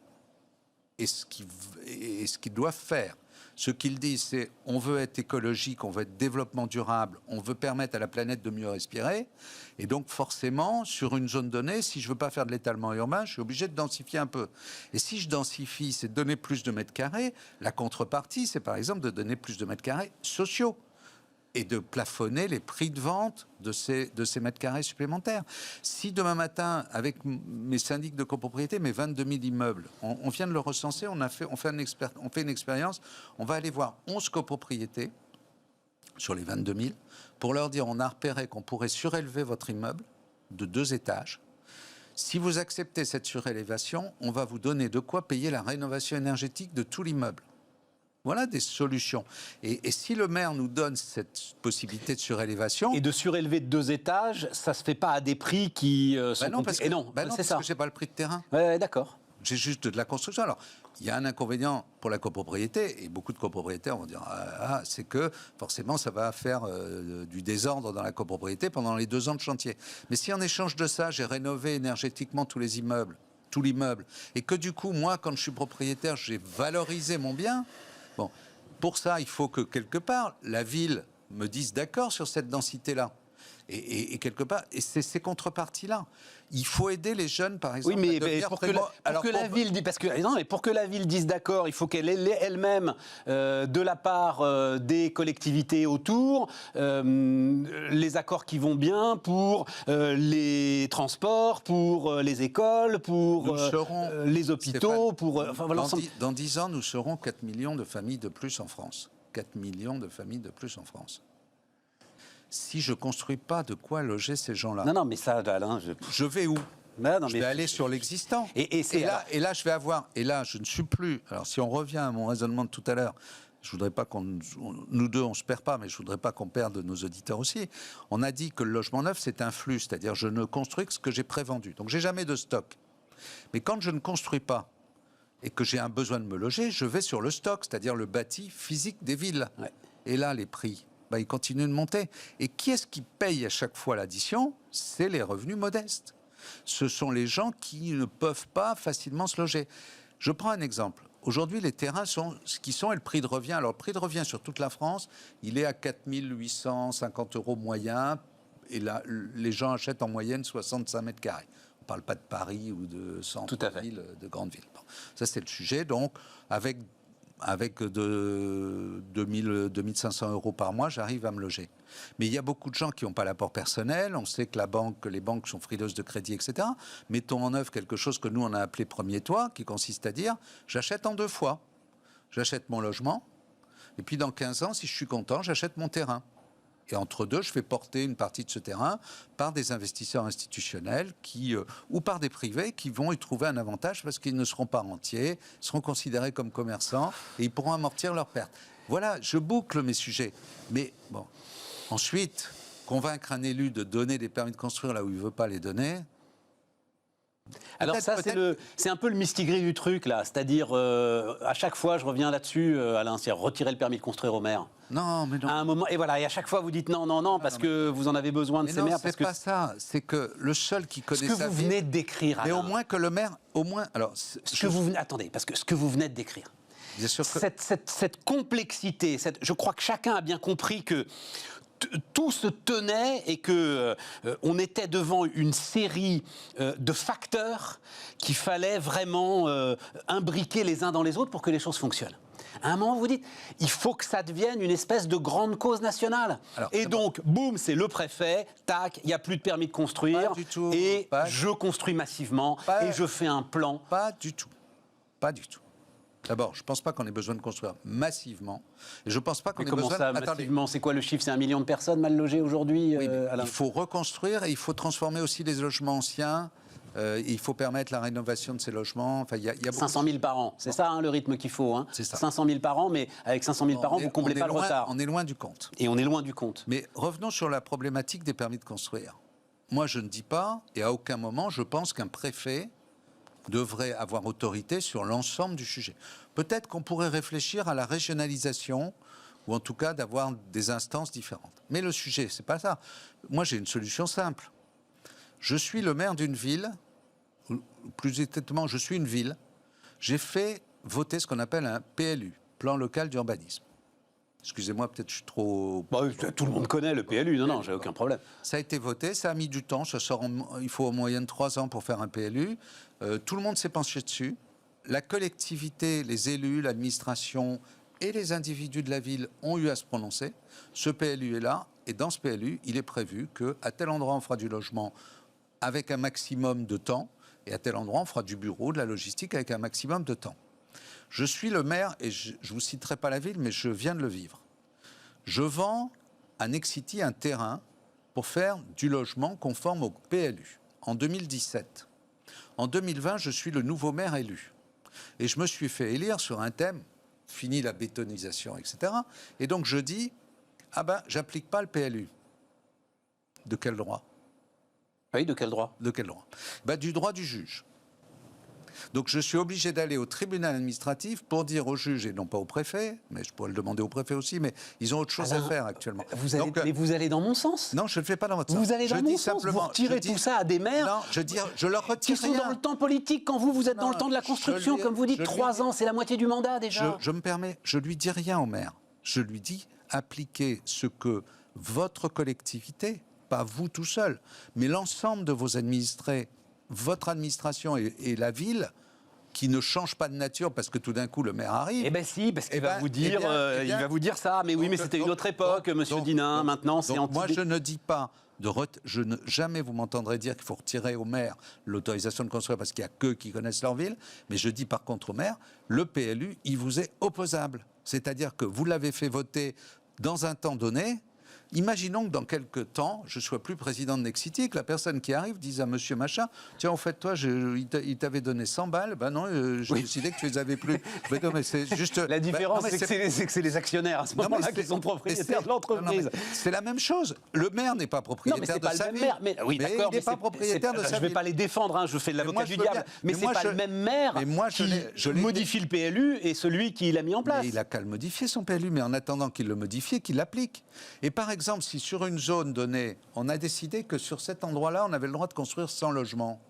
et ce qu'ils doivent faire. Ce qu'ils disent, c'est on veut être écologique, on veut être développement durable, on veut permettre à la planète de mieux respirer. Et donc, forcément, sur une zone donnée, si je ne veux pas faire de l'étalement urbain, je suis obligé de densifier un peu. Et si je densifie, c'est de donner plus de mètres carrés. La contrepartie, c'est par exemple de donner plus de mètres carrés sociaux et de plafonner les prix de vente de ces mètres carrés supplémentaires. Si demain matin, avec mes syndics de copropriété, mes 22 000 immeubles, on vient de le recenser, on fait une expérience, on va aller voir 11 copropriétés sur les 22 000 pour leur dire, on a repéré qu'on pourrait surélever votre immeuble de 2 étages. Si vous acceptez cette surélévation, on va vous donner de quoi payer la rénovation énergétique de tout l'immeuble. Voilà des solutions. Et si le maire nous donne cette possibilité de surélévation... Et de surélever de 2 étages, ça ne se fait pas à des prix qui sont... non, parce que, c'est ça. Que je n'ai pas le prix de terrain. Ouais, d'accord. J'ai juste de la construction. Alors, il y a un inconvénient pour la copropriété, et beaucoup de copropriétaires vont dire c'est que forcément ça va faire du désordre dans la copropriété pendant les 2 ans de chantier. Mais si en échange de ça, j'ai rénové énergétiquement tous les immeubles, tout l'immeuble, et que du coup, moi, quand je suis propriétaire, j'ai valorisé mon bien... Bon, pour ça, il faut que quelque part, la ville me dise d'accord sur cette densité-là. Et quelque part, et c'est ces contreparties-là. Il faut aider les jeunes, par exemple. Oui, mais pour que la ville dise, parce que non, mais pour que la ville dise d'accord, il faut qu'elle ait elle-même, de la part des collectivités autour, les accords qui vont bien pour les transports, pour les écoles, pour les hôpitaux, pour dans 10 ans, nous serons 4 millions de familles de plus en France. 4 millions de familles de plus en France. Si je ne construis pas de quoi loger ces gens-là... Non, mais ça, Alain... Je vais où ? Je vais aller sur l'existant. Et là, je vais avoir... Et là, je ne suis plus... Alors, si on revient à mon raisonnement de tout à l'heure, je ne voudrais pas nous deux, on ne se perd pas, mais je ne voudrais pas qu'on perde nos auditeurs aussi. On a dit que le logement neuf, c'est un flux, c'est-à-dire je ne construis que ce que j'ai prévendu. Donc, je n'ai jamais de stock. Mais quand je ne construis pas et que j'ai un besoin de me loger, je vais sur le stock, c'est-à-dire le bâti physique des villes. Ouais. Et là, les prix... ils continuent de monter. Et qui est-ce qui paye à chaque fois l'addition ? C'est les revenus modestes. Ce sont les gens qui ne peuvent pas facilement se loger. Je prends un exemple. Aujourd'hui, les terrains sont ce qu'ils sont et le prix de revient. Alors, le prix de revient sur toute la France, il est à 4 850 € moyen. Et là, les gens achètent en moyenne 65 mètres carrés. On ne parle pas de Paris ou de centre-ville, de grandes villes. Bon, ça, c'est le sujet. Donc, avec 2500 € par mois, j'arrive à me loger. Mais il y a beaucoup de gens qui n'ont pas l'apport personnel. On sait que les banques sont frileuses de crédit, etc. Mettons en œuvre quelque chose que nous, on a appelé premier toit, qui consiste à dire, j'achète en 2 fois. J'achète mon logement, et puis dans 15 ans, si je suis content, j'achète mon terrain. Et entre deux, je fais porter une partie de ce terrain par des investisseurs institutionnels ou par des privés qui vont y trouver un avantage parce qu'ils ne seront pas rentiers, seront considérés comme commerçants et ils pourront amortir leurs pertes. Voilà, je boucle mes sujets. Mais bon, ensuite, convaincre un élu de donner des permis de construire là où il ne veut pas les donner... Alors ça, c'est un peu le mistigris du truc, là. C'est-à-dire, à chaque fois, je reviens là-dessus, Alain, c'est retirer le permis de construire aux maires. Non, mais non. À un moment, et voilà, et à chaque fois, vous dites non, parce que vous en avez besoin de ces maires. C'est pas ça. C'est que le seul qui connaît ça... Ce que vous venez de décrire, Alain. Mais au moins que le maire... Attendez, parce que ce que vous venez de décrire, bien sûr que... cette complexité, je crois que chacun a bien compris que tout se tenait et que on était devant une série de facteurs qu'il fallait vraiment imbriquer les uns dans les autres pour que les choses fonctionnent. À un moment, vous dites, il faut que ça devienne une espèce de grande cause nationale. Alors, et donc, boum, c'est le préfet, tac, il n'y a plus de permis de construire, pas du tout, et je construis massivement, et je fais un plan. Pas du tout. Pas du tout. D'abord, je ne pense pas qu'on ait besoin de construire massivement. Et je ne pense pas qu'on ait besoin... Comment ça, massivement ? C'est quoi le chiffre ? C'est 1 million de personnes mal logées aujourd'hui, oui, il faut reconstruire et il faut transformer aussi les logements anciens. Il faut permettre la rénovation de ces logements. Enfin, il y a 500 000 par an, c'est ça le rythme qu'il faut. Hein. C'est ça. 500 000 par an, mais avec 500 000 par an, vous ne comblez pas le retard. On est loin du compte. Et on est loin du compte. Mais revenons sur la problématique des permis de construire. Moi, je ne dis pas, et à aucun moment, je pense qu'un préfet devrait avoir autorité sur l'ensemble du sujet. Peut-être qu'on pourrait réfléchir à la régionalisation, ou en tout cas d'avoir des instances différentes. Mais le sujet, c'est pas ça. Moi, j'ai une solution simple. Je suis le maire d'une ville, ou plus exactement, je suis une ville. J'ai fait voté ce qu'on appelle un PLU, plan local d'urbanisme. Excusez-moi, peut-être je suis trop... Bah, tout le monde connaît le PLU, non, j'ai aucun problème. Ça a été voté, ça a mis du temps, il faut en moyenne 3 ans pour faire un PLU. Tout le monde s'est penché dessus. La collectivité, les élus, l'administration et les individus de la ville ont eu à se prononcer. Ce PLU est là, et dans ce PLU, il est prévu qu'à tel endroit, on fera du logement avec un maximum de temps, et à tel endroit, on fera du bureau, de la logistique avec un maximum de temps. Je suis le maire, et je ne vous citerai pas la ville, mais je viens de le vivre. Je vends à Nexity un terrain pour faire du logement conforme au PLU, en 2017. En 2020, je suis le nouveau maire élu. Et je me suis fait élire sur un thème, fini la bétonisation, etc. Et donc je dis, j'applique pas le PLU. De quel droit ? Oui, de quel droit ? De quel droit ? Du droit du juge. Donc je suis obligé d'aller au tribunal administratif pour dire au juge, et non pas au préfet, mais je pourrais le demander au préfet aussi, mais ils ont autre chose à faire actuellement. Mais vous allez dans mon sens ? Non, je ne le fais pas dans votre sens. Vous allez dans mon sens, vous retirez tout ça à des maires. Non, je leur retire qui sont dans le temps politique quand vous êtes dans le temps de la construction, comme vous dites, 3 ans, c'est la moitié du mandat déjà. Je me permets, je lui dis rien au maire. Je lui dis appliquez ce que votre collectivité, pas vous tout seul, mais l'ensemble de vos administrés, votre administration et la ville, qui ne change pas de nature parce que tout d'un coup le maire arrive. Eh bien si, parce qu'il va vous dire, il va vous dire ça. Mais oui, mais c'était une autre époque, Monsieur Dinin. Maintenant, c'est anti. Moi, je ne dis pas jamais vous m'entendrez dire qu'il faut retirer au maire l'autorisation de construire parce qu'il n'y a qu'eux qui connaissent leur ville. Mais je dis par contre au maire, le PLU, il vous est opposable. C'est-à-dire que vous l'avez fait voter dans un temps donné. Imaginons que dans quelques temps, je ne sois plus président de Nexity, que la personne qui arrive dise à monsieur machin, tiens, en fait, toi, il t'avait donné 100 balles, non, j'ai décidé que tu les avais plus. Non, mais c'est juste... La différence, c'est que c'est les actionnaires à ce moment-là qui sont propriétaires de l'entreprise. C'est la même chose. Le maire n'est pas propriétaire de sa ville. Oui, d'accord, il n'est pas propriétaire de sa ville. Je ne vais pas les défendre, je fais de l'avocat du diable, mais c'est pas le même maire qui modifie le PLU et celui qui l'a mis en place. Il n'a qu'à le modifier, son PLU, mais en attendant qu'il le modifie, qu'il l'applique. Et par exemple, si sur une zone donnée, on a décidé que sur cet endroit-là, on avait le droit de construire 100 logements,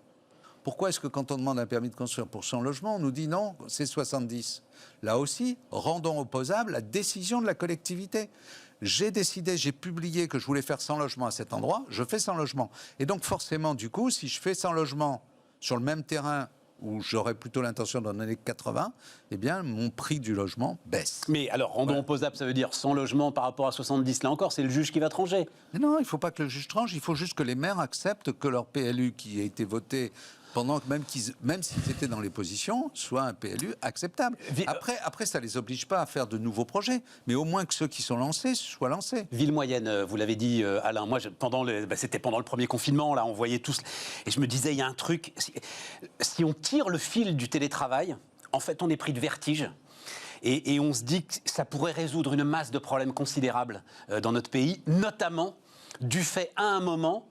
pourquoi est-ce que quand on demande un permis de construire pour 100 logements, on nous dit non, c'est 70 ? Là aussi, rendons opposable la décision de la collectivité. J'ai décidé, j'ai publié que je voulais faire 100 logements à cet endroit, je fais 100 logements. Et donc forcément, du coup, si je fais 100 logements sur le même terrain où j'aurais plutôt l'intention d'en donner 80, eh bien, mon prix du logement baisse. Mais alors, rendons opposable, ça veut dire 100 logements par rapport à 70, là encore, c'est le juge qui va trancher. Mais non, il ne faut pas que le juge tranche, il faut juste que les maires acceptent que leur PLU qui a été voté pendant que même s'ils étaient dans les positions, soit un PLU acceptable. Après, ça ne les oblige pas à faire de nouveaux projets, mais au moins que ceux qui sont lancés soient lancés. Ville moyenne, vous l'avez dit, Alain, moi, c'était pendant le premier confinement, là, on voyait tous, et je me disais, il y a un truc, si on tire le fil du télétravail, en fait, on est pris de vertige. Et on se dit que ça pourrait résoudre une masse de problèmes considérables dans notre pays, notamment du fait, à un moment,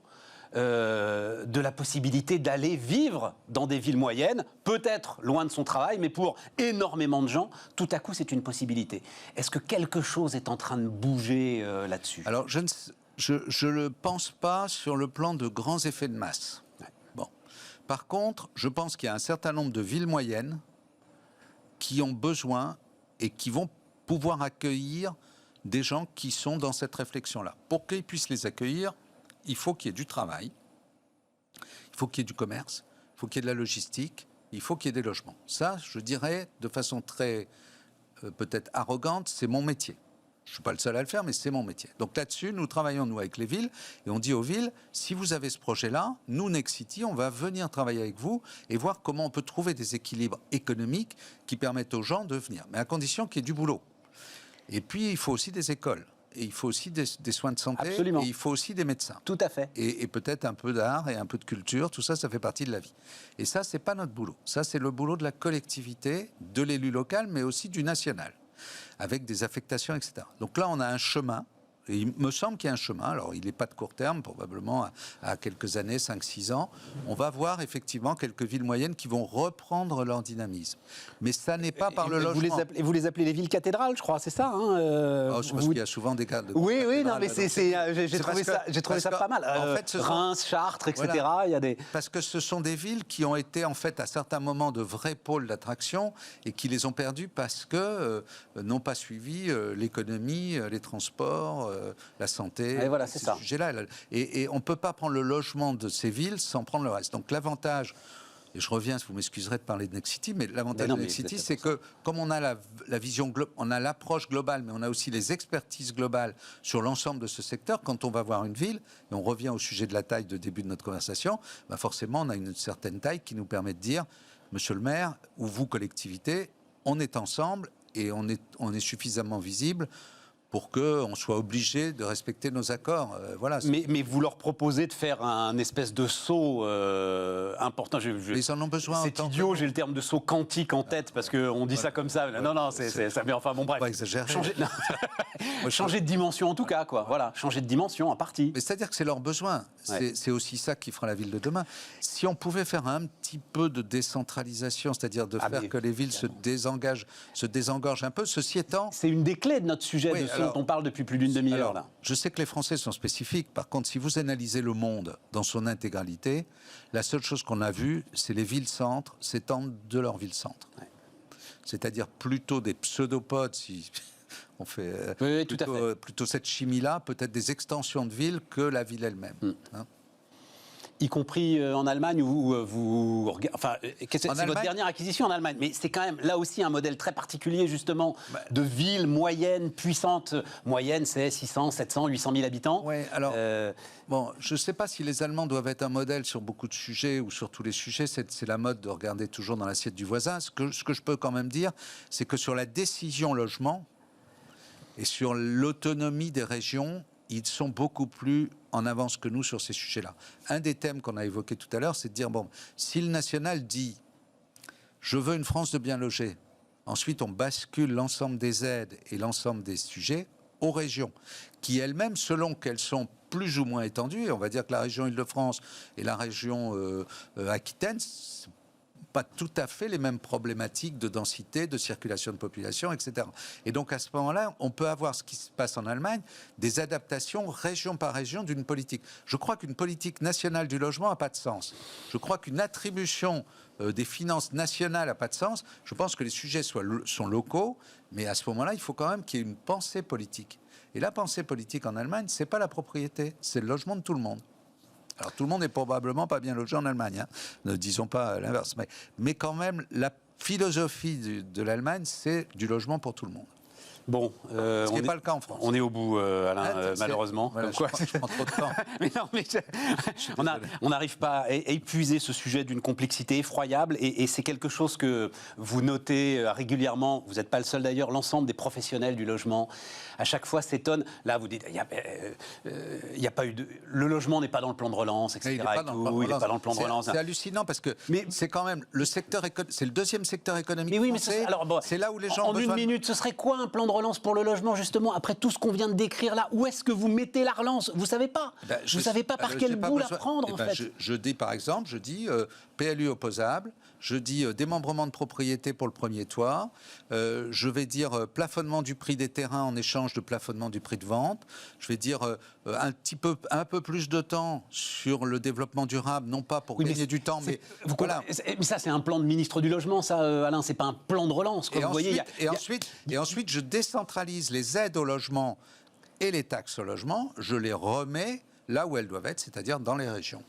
de la possibilité d'aller vivre dans des villes moyennes, peut-être loin de son travail, mais pour énormément de gens, tout à coup, c'est une possibilité. Est-ce que quelque chose est en train de bouger là-dessus ? Alors, je ne le pense pas sur le plan de grands effets de masse. Ouais. Bon. Par contre, je pense qu'il y a un certain nombre de villes moyennes qui ont besoin et qui vont pouvoir accueillir des gens qui sont dans cette réflexion-là. Pour qu'ils puissent les accueillir, il faut qu'il y ait du travail, il faut qu'il y ait du commerce, il faut qu'il y ait de la logistique, il faut qu'il y ait des logements. Ça, je dirais, de façon très, peut-être arrogante, c'est mon métier. Je ne suis pas le seul à le faire, mais c'est mon métier. Donc là-dessus, nous travaillons, nous, avec les villes, et on dit aux villes, si vous avez ce projet-là, nous, Nexity, on va venir travailler avec vous et voir comment on peut trouver des équilibres économiques qui permettent aux gens de venir, mais à condition qu'il y ait du boulot. Et puis, il faut aussi des écoles. Et il faut aussi des soins de santé. Absolument. Et il faut aussi des médecins. Tout à fait. Et peut-être un peu d'art et un peu de culture. Tout ça, ça fait partie de la vie. Et ça, c'est pas notre boulot. Ça, c'est le boulot de la collectivité, de l'élu local, mais aussi du national, avec des affectations, etc. Donc là, on a un chemin Et il me semble qu'il y a un chemin. Alors, il n'est pas de court terme, probablement à quelques années, 5-6 ans. On va voir effectivement quelques villes moyennes qui vont reprendre leur dynamisme. Mais ça n'est pas par le logement. Vous les appelez les villes cathédrales, je crois, c'est ça C'est parce qu'il y a souvent des cas de... Oui, non, mais j'ai trouvé ça pas mal. En fait, Reims, Chartres, etc. Voilà. Il y a des... Parce que ce sont des villes qui ont été, en fait, à certains moments, de vrais pôles d'attraction et qui les ont perdus parce que n'ont pas suivi l'économie, les transports, la santé. Et voilà, c'est ça. Et on ne peut pas prendre le logement de ces villes sans prendre le reste. Donc l'avantage, et je reviens, vous m'excuserez de parler de Next City, mais l'avantage de Next City, c'est que comme on a la vision, on a l'approche globale, mais on a aussi les expertises globales sur l'ensemble de ce secteur, quand on va voir une ville, et on revient au sujet de la taille de début de notre conversation, bah forcément on a une certaine taille qui nous permet de dire, monsieur le maire, ou vous collectivité, on est ensemble et on est suffisamment visible pour qu'on soit obligé de respecter nos accords. Voilà. Mais vous leur proposez de faire un espèce de saut important. Ils en ont besoin. C'est idiot, j'ai le terme de saut quantique en tête, parce qu'on dit ça comme ça. Non, ça. Mais enfin, bon, bref. Pas exagérer. Changer de dimension, en tout cas, quoi. Voilà, changer de dimension, en partie. Mais c'est-à-dire que c'est leur besoin. C'est aussi ça qui fera la ville de demain. Si on pouvait faire un petit peu de décentralisation, c'est-à-dire de faire que les villes se désengorgent un peu, ceci étant... C'est une des clés de notre sujet, dont on parle depuis plus d'une demi-heure. Là. Je sais que les Français sont spécifiques. Par contre, si vous analysez le monde dans son intégralité, la seule chose qu'on a vue, c'est les villes-centres s'étendre de leurs villes-centres. Ouais. C'est-à-dire plutôt des pseudopodes, si on fait plutôt cette chimie-là, peut-être des extensions de villes que la ville elle-même. Hein. Y compris en Allemagne, où enfin, c'est votre dernière acquisition en Allemagne, mais c'est quand même là aussi un modèle très particulier justement de ville moyenne, puissante. Moyenne, c'est 600, 700, 800 000 habitants. Oui, alors, bon, je ne sais pas si les Allemands doivent être un modèle sur beaucoup de sujets ou sur tous les sujets, c'est la mode de regarder toujours dans l'assiette du voisin. Ce que je peux quand même dire, c'est que sur la décision logement et sur l'autonomie des régions, ils sont beaucoup plus en avance que nous sur ces sujets-là. Un des thèmes qu'on a évoqué tout à l'heure, c'est de dire, bon, si le national dit « je veux une France de bien logée », ensuite on bascule l'ensemble des aides et l'ensemble des sujets aux régions, qui elles-mêmes, selon qu'elles sont plus ou moins étendues, et on va dire que la région Île-de-France et la région Aquitaine, pas tout à fait les mêmes problématiques de densité, de circulation de population, etc. Et donc à ce moment-là, on peut avoir ce qui se passe en Allemagne, des adaptations région par région d'une politique. Je crois qu'une politique nationale du logement n'a pas de sens. Je crois qu'une attribution des finances nationales n'a pas de sens. Je pense que les sujets sont locaux, mais à ce moment-là, il faut quand même qu'il y ait une pensée politique. Et la pensée politique en Allemagne, c'est pas la propriété, c'est le logement de tout le monde. Alors tout le monde n'est probablement pas bien logé en Allemagne, hein. Ne disons pas l'inverse. Mais quand même, la philosophie de l'Allemagne, c'est du logement pour tout le monde. Bon, ce qui n'est pas le cas en France. On est au bout, Alain, malheureusement. Voilà, je prends trop de temps. Mais non, mais on n'arrive pas à épuiser ce sujet d'une complexité effroyable, et c'est quelque chose que vous notez régulièrement. Vous n'êtes pas le seul d'ailleurs. L'ensemble des professionnels du logement, à chaque fois, s'étonnent. Là, vous dites, il n'y a pas eu de... Le logement n'est pas dans le plan de relance, etc. Il n'est pas dans le plan de relance. C'est hallucinant parce que c'est quand même le secteur, c'est le deuxième secteur économique français. C'est là où les gens en une minute, ce serait quoi un plan de relance pour le logement, justement, après tout ce qu'on vient de décrire là? Où est-ce que vous mettez la relance? Vous ne savez pas. Vous ne savez pas par quel bout la prendre, en fait. Je dis, par exemple, PLU opposable, je dis démembrement de propriété pour le premier toit, je vais dire plafonnement du prix des terrains en échange de plafonnement du prix de vente, je vais dire un peu plus de temps sur le développement durable, non pas pour gagner du temps, mais voilà. Mais ça, c'est un plan de ministre du logement, ça, Alain, c'est pas un plan de relance. Comme Ensuite, je décentralise les aides au logement et les taxes au logement, je les remets là où elles doivent être, c'est-à-dire dans les régions.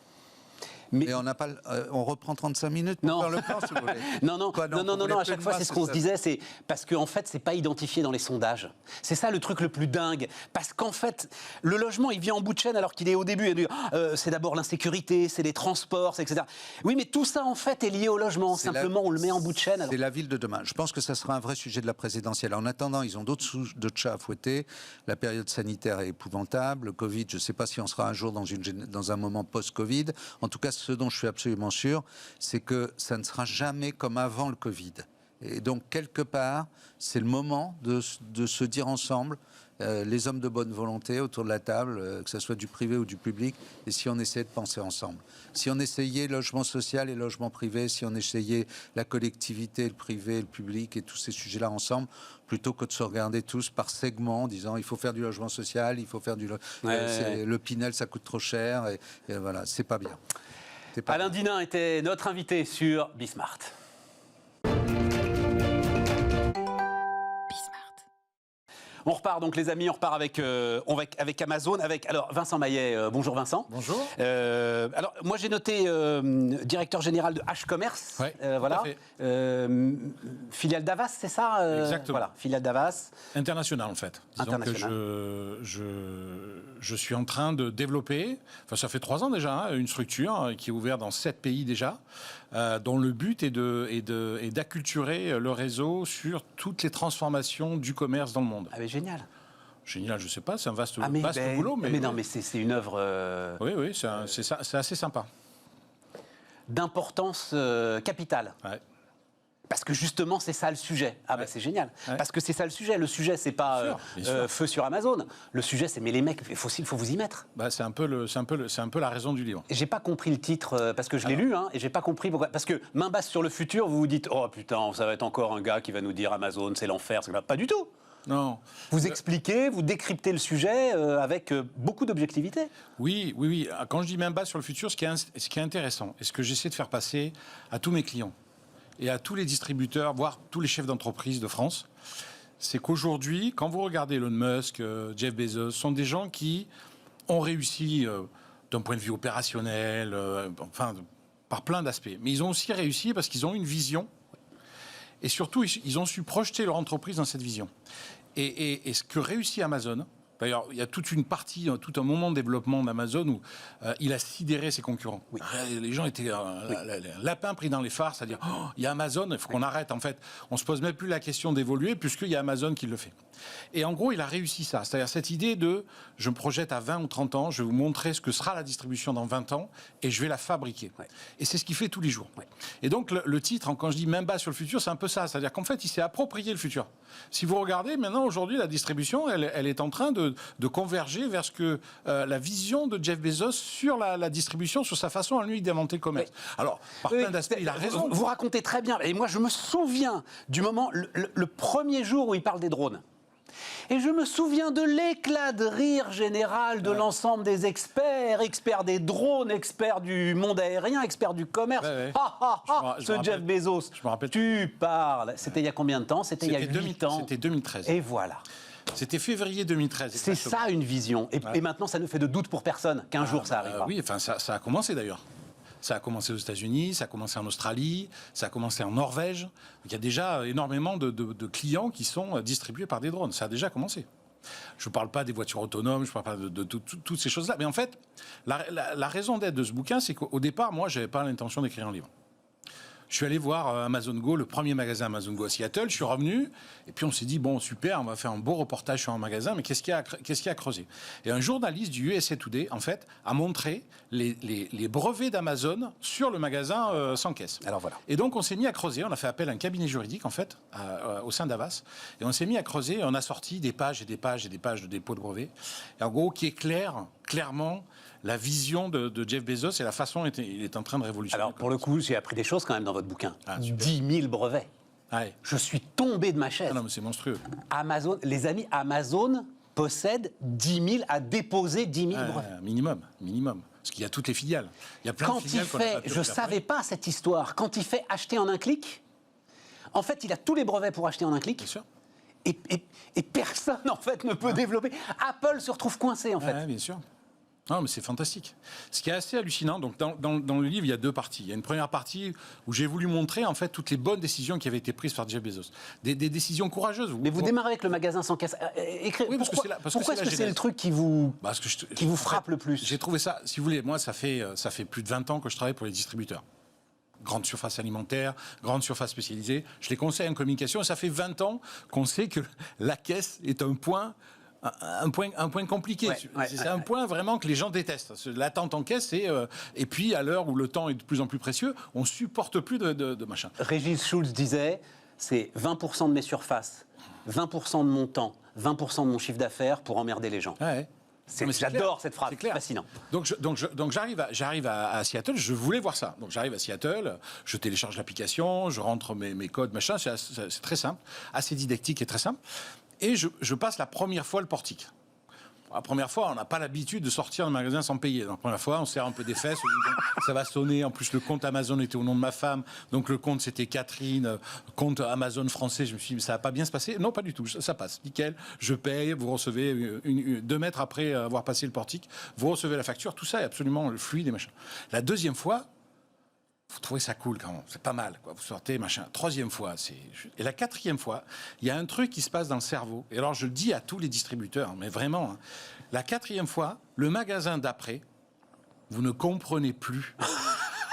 Mais on reprend 35 minutes pour faire le plan, si vous voulez. Non, à chaque fois, c'est ce qu'on se disait, c'est parce qu'en fait, c'est pas identifié dans les sondages. C'est ça le truc le plus dingue. Parce qu'en fait, le logement, il vient en bout de chaîne alors qu'il est au début. C'est d'abord l'insécurité, c'est les transports, etc. Oui, mais tout ça, en fait, est lié au logement. Simplement, on le met en bout de chaîne. Alors... C'est la ville de demain. Je pense que ça sera un vrai sujet de la présidentielle. En attendant, ils ont d'autres chats à fouetter. La période sanitaire est épouvantable. Le Covid, je ne sais pas si on sera un jour dans un moment post-Covid. En tout cas, ce dont je suis absolument sûr, c'est que ça ne sera jamais comme avant le Covid. Et donc, quelque part, c'est le moment de se dire ensemble, les hommes de bonne volonté autour de la table, que ce soit du privé ou du public, et si on essayait de penser ensemble. Si on essayait logement social et logement privé, si on essayait la collectivité, le privé, le public et tous ces sujets-là ensemble, plutôt que de se regarder tous par segments en disant il faut faire du logement social, il faut faire le Pinel, ça coûte trop cher, et voilà, c'est pas bien. Alain Dinin était notre invité sur Bismart. On repart donc les amis, on repart avec Amazon, alors Vincent Maillet. Bonjour Vincent. Bonjour. Alors moi j'ai noté directeur général de H-Commerce, voilà, filiale d'Havas, c'est ça Exactement. Voilà, filiale d'Havas. International en fait. Disons que je suis en train de développer, enfin ça fait 3 ans déjà, une structure qui est ouverte dans 7 pays déjà, dont le but est d'acculturer le réseau sur toutes les transformations du commerce dans le monde. Ah mais génial. Génial, je sais pas, c'est un vaste vaste boulot. Mais non, mais c'est une œuvre... Oui, c'est assez sympa. D'importance capitale. Ouais. Parce que justement, c'est ça le sujet. Ah ben c'est génial. Ouais. Parce que c'est ça le sujet. Le sujet, c'est pas bien sûr. Feu sur Amazon. Le sujet, c'est mais les mecs, il faut vous y mettre. Bah, c'est un peu la raison du livre. J'ai pas compris le titre parce que je l'ai lu, et j'ai pas compris pourquoi. Parce que main basse sur le futur, vous vous dites oh putain, ça va être encore un gars qui va nous dire Amazon, c'est l'enfer. Pas du tout. Non. Vous expliquez, vous décryptez le sujet avec beaucoup d'objectivité. Oui. Quand je dis main basse sur le futur, ce qui est intéressant et ce que j'essaie de faire passer à tous mes clients et à tous les distributeurs, voire tous les chefs d'entreprise de France, c'est qu'aujourd'hui, quand vous regardez Elon Musk, Jeff Bezos, sont des gens qui ont réussi d'un point de vue opérationnel, par plein d'aspects. Mais ils ont aussi réussi parce qu'ils ont une vision et surtout, ils ont su projeter leur entreprise dans cette vision. Et ce que réussit Amazon, d'ailleurs, il y a toute une partie, tout un moment de développement d'Amazon où il a sidéré ses concurrents. Oui. Les gens étaient lapin pris dans les phares, c'est-à-dire oh, il y a Amazon, il faut qu'on arrête. En fait, on se pose même plus la question d'évoluer puisqu'il y a Amazon qui le fait. Et en gros, il a réussi ça, c'est-à-dire cette idée de je me projette à 20 ou 30 ans, je vais vous montrer ce que sera la distribution dans 20 ans et je vais la fabriquer. Ouais. Et c'est ce qu'il fait tous les jours. Ouais. Et donc le titre, quand je dis main basse sur le futur, c'est un peu ça, c'est-à-dire qu'en fait, il s'est approprié le futur. Si vous regardez maintenant aujourd'hui, la distribution, elle est en train de converger vers ce que la vision de Jeff Bezos sur la distribution, sur sa façon à lui d'inventer le commerce. Oui. Alors, par plein d'aspects, il a raison. Vous racontez très bien. Et moi, je me souviens du moment, le premier jour où il parle des drones. Et je me souviens de l'éclat de rire général de l'ensemble des experts des drones, experts du monde aérien, experts du commerce. Ce Jeff Bezos, tu parles. C'était il y a combien de temps? C'était il y a 8 ans. C'était 2013. Et voilà. C'était février 2013. C'est ça une vision. Et maintenant, ça ne fait de doute pour personne qu'un jour ça arrivera. Oui, enfin, ça a commencé d'ailleurs. Ça a commencé aux États-Unis, ça a commencé en Australie, ça a commencé en Norvège. Il y a déjà énormément de clients qui sont distribués par des drones. Ça a déjà commencé. Je ne parle pas des voitures autonomes, je ne parle pas de toutes ces choses-là. Mais en fait, la raison d'être de ce bouquin, c'est qu'au départ, moi, je n'avais pas l'intention d'écrire un livre. Je suis allé voir Amazon Go, le premier magasin Amazon Go à Seattle. Je suis revenu et puis on s'est dit bon super, on va faire un beau reportage sur un magasin, mais qu'est-ce qu'il y a à creuser? Et un journaliste du USA Today en fait a montré les brevets d'Amazon sur le magasin sans caisse. Alors voilà. Et donc on s'est mis à creuser. On a fait appel à un cabinet juridique en fait au sein d'Havas et on s'est mis à creuser. Et on a sorti des pages et des pages et des pages de dépôt de brevets. Et en gros qui éclaire clairement la vision de Jeff Bezos et la façon dont il est en train de révolutionner. Alors, pour le coup, j'ai appris des choses quand même dans votre bouquin. 10 000 brevets. Ouais. Je suis tombé de ma chaise. Ah non, mais c'est monstrueux. Amazon, les amis, Amazon possède 10 000, a déposé 10 000 brevets. Minimum. Parce qu'il y a toutes les filiales. Il y a plein de filiales. Je ne savais pas cette histoire. Quand il fait acheter en un clic, en fait, il a tous les brevets pour acheter en un clic. Bien sûr. Et personne, en fait, ne peut développer. Apple se retrouve coincé, en fait. Oui, bien sûr. Non, mais c'est fantastique. Ce qui est assez hallucinant, donc dans le livre, il y a 2 parties. Il y a une première partie où j'ai voulu montrer en fait toutes les bonnes décisions qui avaient été prises par Jeff Bezos. Des décisions courageuses. Mais vous démarrez avec le magasin sans caisse. Oui, pourquoi est-ce que c'est le truc qui vous frappe le plus? J'ai trouvé ça, si vous voulez, moi ça fait plus de 20 ans que je travaille pour les distributeurs. Grande surface alimentaire, grande surface spécialisée. Je les conseille en communication et ça fait 20 ans qu'on sait que la caisse est un point compliqué. C'est un point vraiment que les gens détestent. L'attente en caisse, et puis à l'heure où le temps est de plus en plus précieux, on ne supporte plus de machin. Régis Schulz disait, c'est 20% de mes surfaces 20% de mon temps, 20% de mon chiffre d'affaires pour emmerder les gens. Ouais. J'adore cette phrase, c'est fascinant. Donc j'arrive à Seattle, je voulais voir ça. Donc j'arrive à Seattle, je télécharge l'application, je rentre mes codes, machin, c'est très simple, assez didactique et très simple. Et je passe la première fois le portique. La première fois, on n'a pas l'habitude de sortir d'un magasin sans payer. La première fois, on serre un peu des fesses, on dit, bon, ça va sonner. En plus, le compte Amazon était au nom de ma femme. Donc le compte, c'était Catherine, compte Amazon français. Je me suis dit, ça va pas bien se passer. Non, pas du tout, ça passe, nickel. Je paye, vous recevez 2 mètres après avoir passé le portique, vous recevez la facture. Tout ça est absolument fluide et machin. La deuxième fois, vous trouvez ça cool quand même, c'est pas mal, quoi. Vous sortez, machin. Troisième fois, et la quatrième fois, il y a un truc qui se passe dans le cerveau. Et alors, je le dis à tous les distributeurs, mais vraiment, hein, la quatrième fois, le magasin d'après, vous ne comprenez plus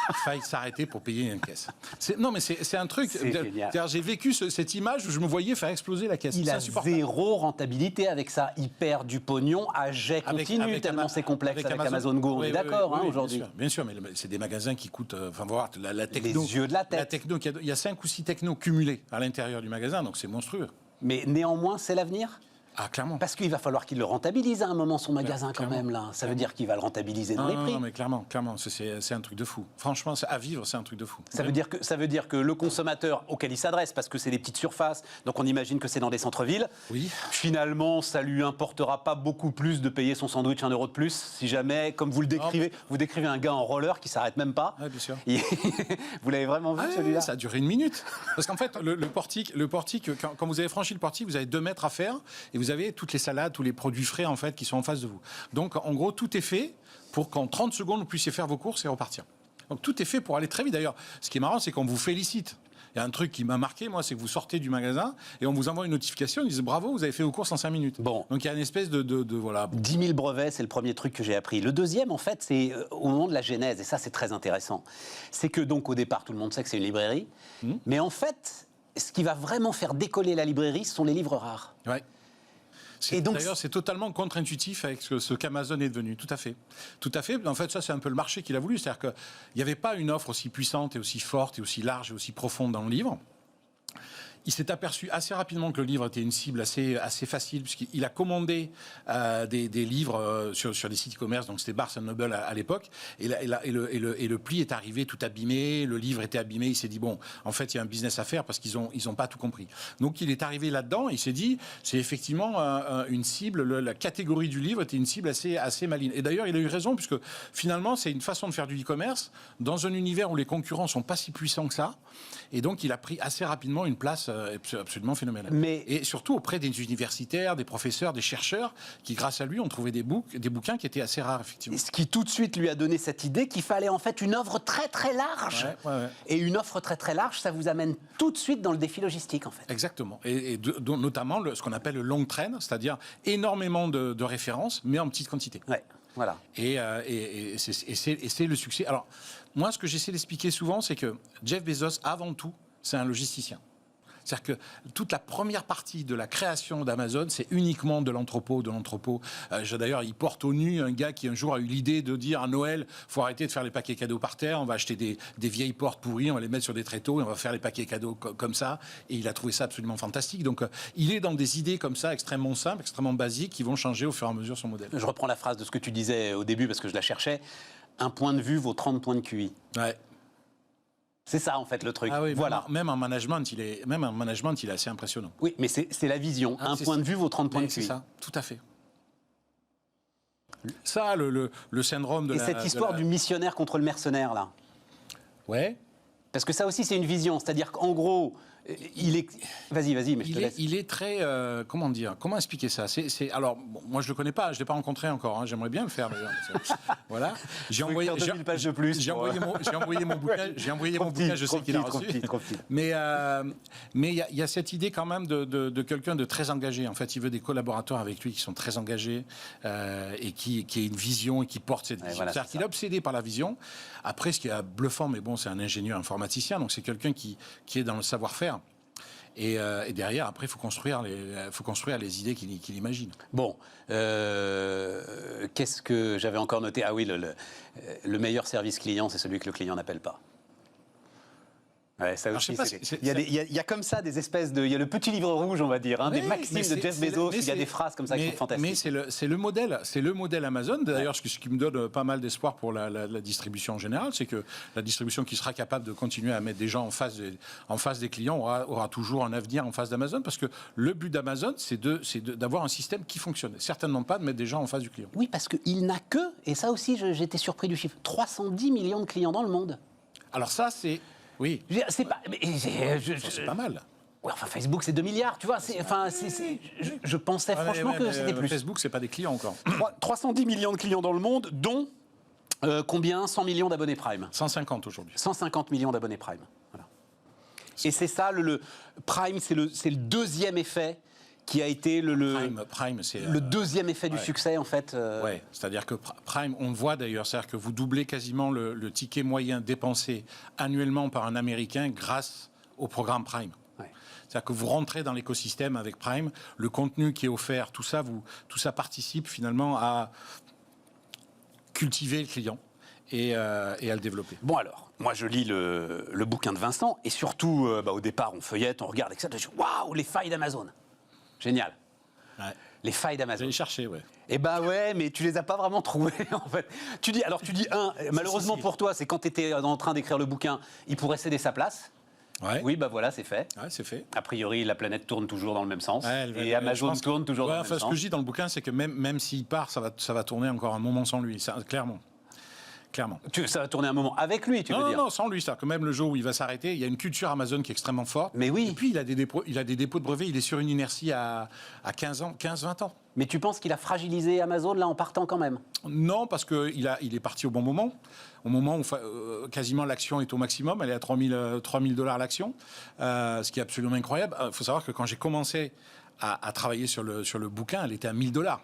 qu'il faille s'arrêter pour payer une caisse. Non, mais c'est un truc. J'ai vécu cette image où je me voyais faire exploser la caisse. Il a zéro rentabilité avec ça. Il perd du pognon à jet continu, tellement c'est complexe avec Amazon Go. On est d'accord aujourd'hui. Bien sûr, mais c'est des magasins qui coûtent. Enfin, voir la techno. Les yeux de la tête. La techno, il y a 5 ou 6 technos cumulés à l'intérieur du magasin, donc c'est monstrueux. Mais néanmoins, c'est l'avenir. Ah, clairement. Parce qu'il va falloir qu'il le rentabilise à un moment, son magasin, quand même, là. Ça veut dire qu'il va le rentabiliser dans les prix. Non, mais clairement, c'est un truc de fou. Franchement, à vivre, c'est un truc de fou. Ça veut dire que le consommateur auquel il s'adresse, parce que c'est des petites surfaces, donc on imagine que c'est dans des centres-villes, finalement, ça lui importera pas beaucoup plus de payer son sandwich 1 € de plus, si jamais, comme vous le décrivez, vous décrivez un gars en roller qui s'arrête même pas. Oui, bien sûr. Vous l'avez vraiment vu, celui-là? Ça a duré 1 minute. Parce qu'en fait, le portique, quand vous avez franchi le portique, vous avez 2 mètres à faire, et vous avez toutes les salades, tous les produits frais en fait qui sont en face de vous. Donc en gros, tout est fait pour qu'en 30 secondes, vous puissiez faire vos courses et repartir. Donc tout est fait pour aller très vite. D'ailleurs, ce qui est marrant, c'est qu'on vous félicite. Il y a un truc qui m'a marqué, moi, c'est que vous sortez du magasin et on vous envoie une notification, ils disent bravo, vous avez fait vos courses en 5 minutes. Bon. Donc il y a une espèce de voilà. 10 000 brevets, c'est le premier truc que j'ai appris. Le deuxième, en fait, c'est au moment de la genèse, et ça c'est très intéressant. C'est que donc au départ, tout le monde sait que c'est une librairie, mais en fait, ce qui va vraiment faire décoller la librairie, ce sont les livres rares. Ouais. D'ailleurs, c'est totalement contre-intuitif avec ce qu'Amazon est devenu. Tout à fait. Tout à fait. En fait, ça, c'est un peu le marché qu'il a voulu. C'est-à-dire qu'il n'y avait pas une offre aussi puissante et aussi forte et aussi large et aussi profonde dans le livre. Il s'est aperçu assez rapidement que le livre était une cible assez facile, puisqu'il a commandé des livres sur des sites e-commerce, donc c'était Barnes & Noble à l'époque, et le pli est arrivé tout abîmé, le livre était abîmé, il s'est dit, bon, en fait, il y a un business à faire, parce qu'ils ont pas tout compris. Donc il est arrivé là-dedans, et il s'est dit, c'est effectivement une cible, la catégorie du livre était une cible assez maligne. Et d'ailleurs, il a eu raison, puisque finalement, c'est une façon de faire du e-commerce, dans un univers où les concurrents sont pas si puissants que ça, et donc il a pris assez rapidement une place absolument phénoménal. Et surtout auprès des universitaires, des professeurs, des chercheurs, qui grâce à lui ont trouvé des bouquins qui étaient assez rares, effectivement. Ce qui tout de suite lui a donné cette idée qu'il fallait en fait une offre très très large. Et une offre très très large, ça vous amène tout de suite dans le défi logistique, en fait. Exactement. Et notamment ce qu'on appelle le long train, c'est-à-dire énormément de références, mais en petite quantité. Ouais. Voilà. Et c'est le succès. Alors, moi, ce que j'essaie d'expliquer souvent, c'est que Jeff Bezos, avant tout, c'est un logisticien. C'est-à-dire que toute la première partie de la création d'Amazon, c'est uniquement de l'entrepôt. D'ailleurs, il porte au nu un gars qui un jour a eu l'idée de dire à Noël, faut arrêter de faire les paquets cadeaux par terre, on va acheter des vieilles portes pourries, on va les mettre sur des tréteaux et on va faire les paquets cadeaux comme ça. Et il a trouvé ça absolument fantastique. Donc, il est dans des idées comme ça, extrêmement simples, extrêmement basiques, qui vont changer au fur et à mesure son modèle. Je reprends la phrase de ce que tu disais au début, parce que je la cherchais. Un point de vue vaut 30 points de QI. Ouais. C'est ça, en fait, le truc. Ah oui, voilà. Même en management, il est assez impressionnant. Oui, mais c'est la vision. Un point de vue vaut 30 points de QI. C'est ça, tout à fait. Ça, le syndrome de Et cette histoire du missionnaire contre le mercenaire, là. Ouais. Parce que ça aussi, c'est une vision. C'est-à-dire qu'en gros, il est... Vas-y, mais je te laisse. Il est très... comment dire? Comment expliquer ça? Alors, bon, moi, je ne le connais pas. Je ne l'ai pas rencontré encore. Hein. J'aimerais bien le faire. Voilà. J'ai envoyé 2000 pages de plus. J'ai envoyé mon bouquin. J'ai envoyé mon bouquin. Je sais qu'il a reçu. Mais il y a cette idée quand même de quelqu'un de très engagé. En fait, il veut des collaborateurs avec lui qui sont très engagés et qui aient une vision et qui portent cette vision. Voilà, c'est-à-dire qu'il est obsédé par la vision. Après, ce qui est bluffant, mais bon, c'est un ingénieur informaticien. Donc, c'est quelqu'un qui est dans le savoir-faire. Et derrière, après, il faut construire les idées qu'il imagine. Bon, qu'est-ce que j'avais encore noté? Ah oui, le meilleur service client, c'est celui que le client n'appelle pas. Ouais, ça aussi, il y a comme ça des espèces de... Il y a le petit livre rouge, on va dire, des maximes de Jeff Bezos, il y a des phrases comme ça qui sont fantastiques. Mais c'est le modèle Amazon, d'ailleurs, ce qui me donne pas mal d'espoir pour la distribution en général, c'est que la distribution qui sera capable de continuer à mettre des gens en face des clients aura toujours un avenir en face d'Amazon, parce que le but d'Amazon, c'est d'avoir un système qui fonctionne, certainement pas de mettre des gens en face du client. Oui, parce qu'il n'a que, et ça aussi j'étais surpris du chiffre, 310 millions de clients dans le monde. Alors ça, c'est... Oui. C'est pas, c'est pas mal. Ouais, enfin, Facebook, c'est 2 milliards, tu vois. Je pensais franchement que c'était plus. Facebook, c'est pas des clients encore. 310 millions de clients dans le monde, dont combien 100 millions d'abonnés Prime. 150 aujourd'hui. 150 millions d'abonnés Prime. Voilà. Et c'est ça, le Prime, c'est le deuxième effet qui a été Prime, c'est le deuxième effet du succès, en fait. Ouais, c'est-à-dire que Prime, on le voit d'ailleurs, c'est-à-dire que vous doublez quasiment le ticket moyen dépensé annuellement par un Américain grâce au programme Prime. Ouais. C'est-à-dire que vous rentrez dans l'écosystème avec Prime, le contenu qui est offert, tout ça participe finalement à cultiver le client et à le développer. Bon alors, moi je lis le bouquin de Vincent, et surtout, au départ, on feuillette, on regarde, etc. Waouh, les failles d'Amazon. Génial. Ouais. Les failles d'Amazon. J'ai cherché, ouais. Eh ben ouais, mais tu les as pas vraiment trouvées, en fait. Tu dis, malheureusement pour toi, c'est quand tu étais en train d'écrire le bouquin, il pourrait céder sa place. Ouais. Oui, voilà, c'est fait. Ouais, c'est fait. A priori, la planète tourne toujours dans le même sens. Ouais, et Amazon tourne toujours dans le même sens. Ce que je dis dans le bouquin, c'est que même s'il part, ça va tourner encore un moment sans lui, ça, clairement. Ça va tourner un moment avec lui, tu veux dire? Non, sans lui. C'est-à-dire que même le jour où il va s'arrêter, il y a une culture Amazon qui est extrêmement forte. Mais oui. Et puis, il a des dépôts de brevets. Il est sur une inertie à 15-20 ans. Mais tu penses qu'il a fragilisé Amazon, là, en partant quand même? Non, parce qu'il est parti au bon moment. Au moment où quasiment l'action est au maximum. Elle est à 3 000 $ l'action. Ce qui est absolument incroyable. Il faut savoir que quand j'ai commencé à travailler sur le bouquin, elle était à 1 000 $.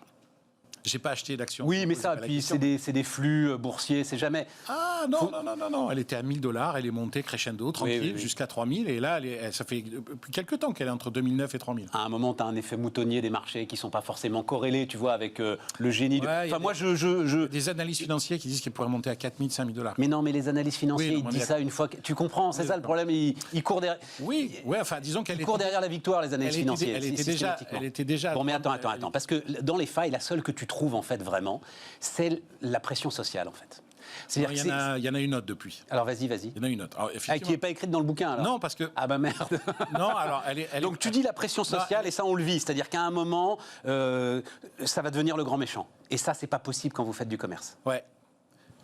J'ai pas acheté d'action. Oui, mais ça, puis c'est des flux boursiers, c'est jamais... Ah non. Elle était à 1 000 $, elle est montée crescendo, tranquille, oui. Jusqu'à 3 000. Et là, ça fait depuis quelques temps qu'elle est entre 2009 et 3 000. À un moment, tu as un effet moutonnier des marchés qui sont pas forcément corrélés, tu vois, avec le génie... Enfin, moi, des analystes financiers qui disent qu'elle pourrait monter à 4 000, 5 000 $. Mais non, mais les analystes financiers, ils disent ça une fois que... Tu comprends, c'est ça le problème, ils courent derrière... Oui, enfin, disons qu'elle court derrière la victoire, les analystes financiers. Elle était déjà... Bon, mais attends, parce que dans les failles, la seule que tu trouves, en fait, vraiment, c'est la pression sociale, en fait. Non, il y en a une autre depuis. Alors vas-y. Il y en a une autre. Alors, qui n'est pas écrite dans le bouquin, alors? Non, parce que... Ah bah merde. Non, alors Donc tu dis la pression sociale, et ça on le vit. C'est-à-dire qu'à un moment, ça va devenir le grand méchant. Et ça, c'est pas possible quand vous faites du commerce. Ouais,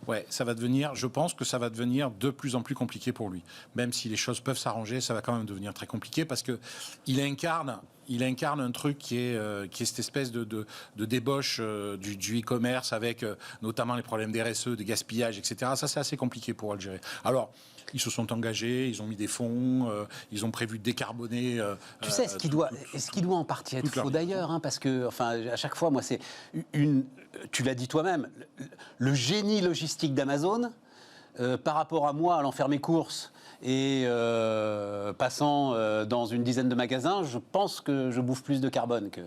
je pense que ça va devenir de plus en plus compliqué pour lui. Même si les choses peuvent s'arranger, ça va quand même devenir très compliqué parce qu'il incarne un truc qui est cette espèce de débauche du e-commerce avec notamment les problèmes d'RSE, de gaspillage, etc. Ça, c'est assez compliqué pour le gérer. Alors, ils se sont engagés, ils ont mis des fonds, ils ont prévu de décarboner. Tu sais, ce qui doit en partie être faux d'ailleurs, hein, parce que, enfin, à chaque fois, moi, c'est tu l'as dit toi-même, le génie logistique d'Amazon, par rapport à moi allant faire mes courses et passant dans une dizaine de magasins, je pense que je bouffe plus de carbone que...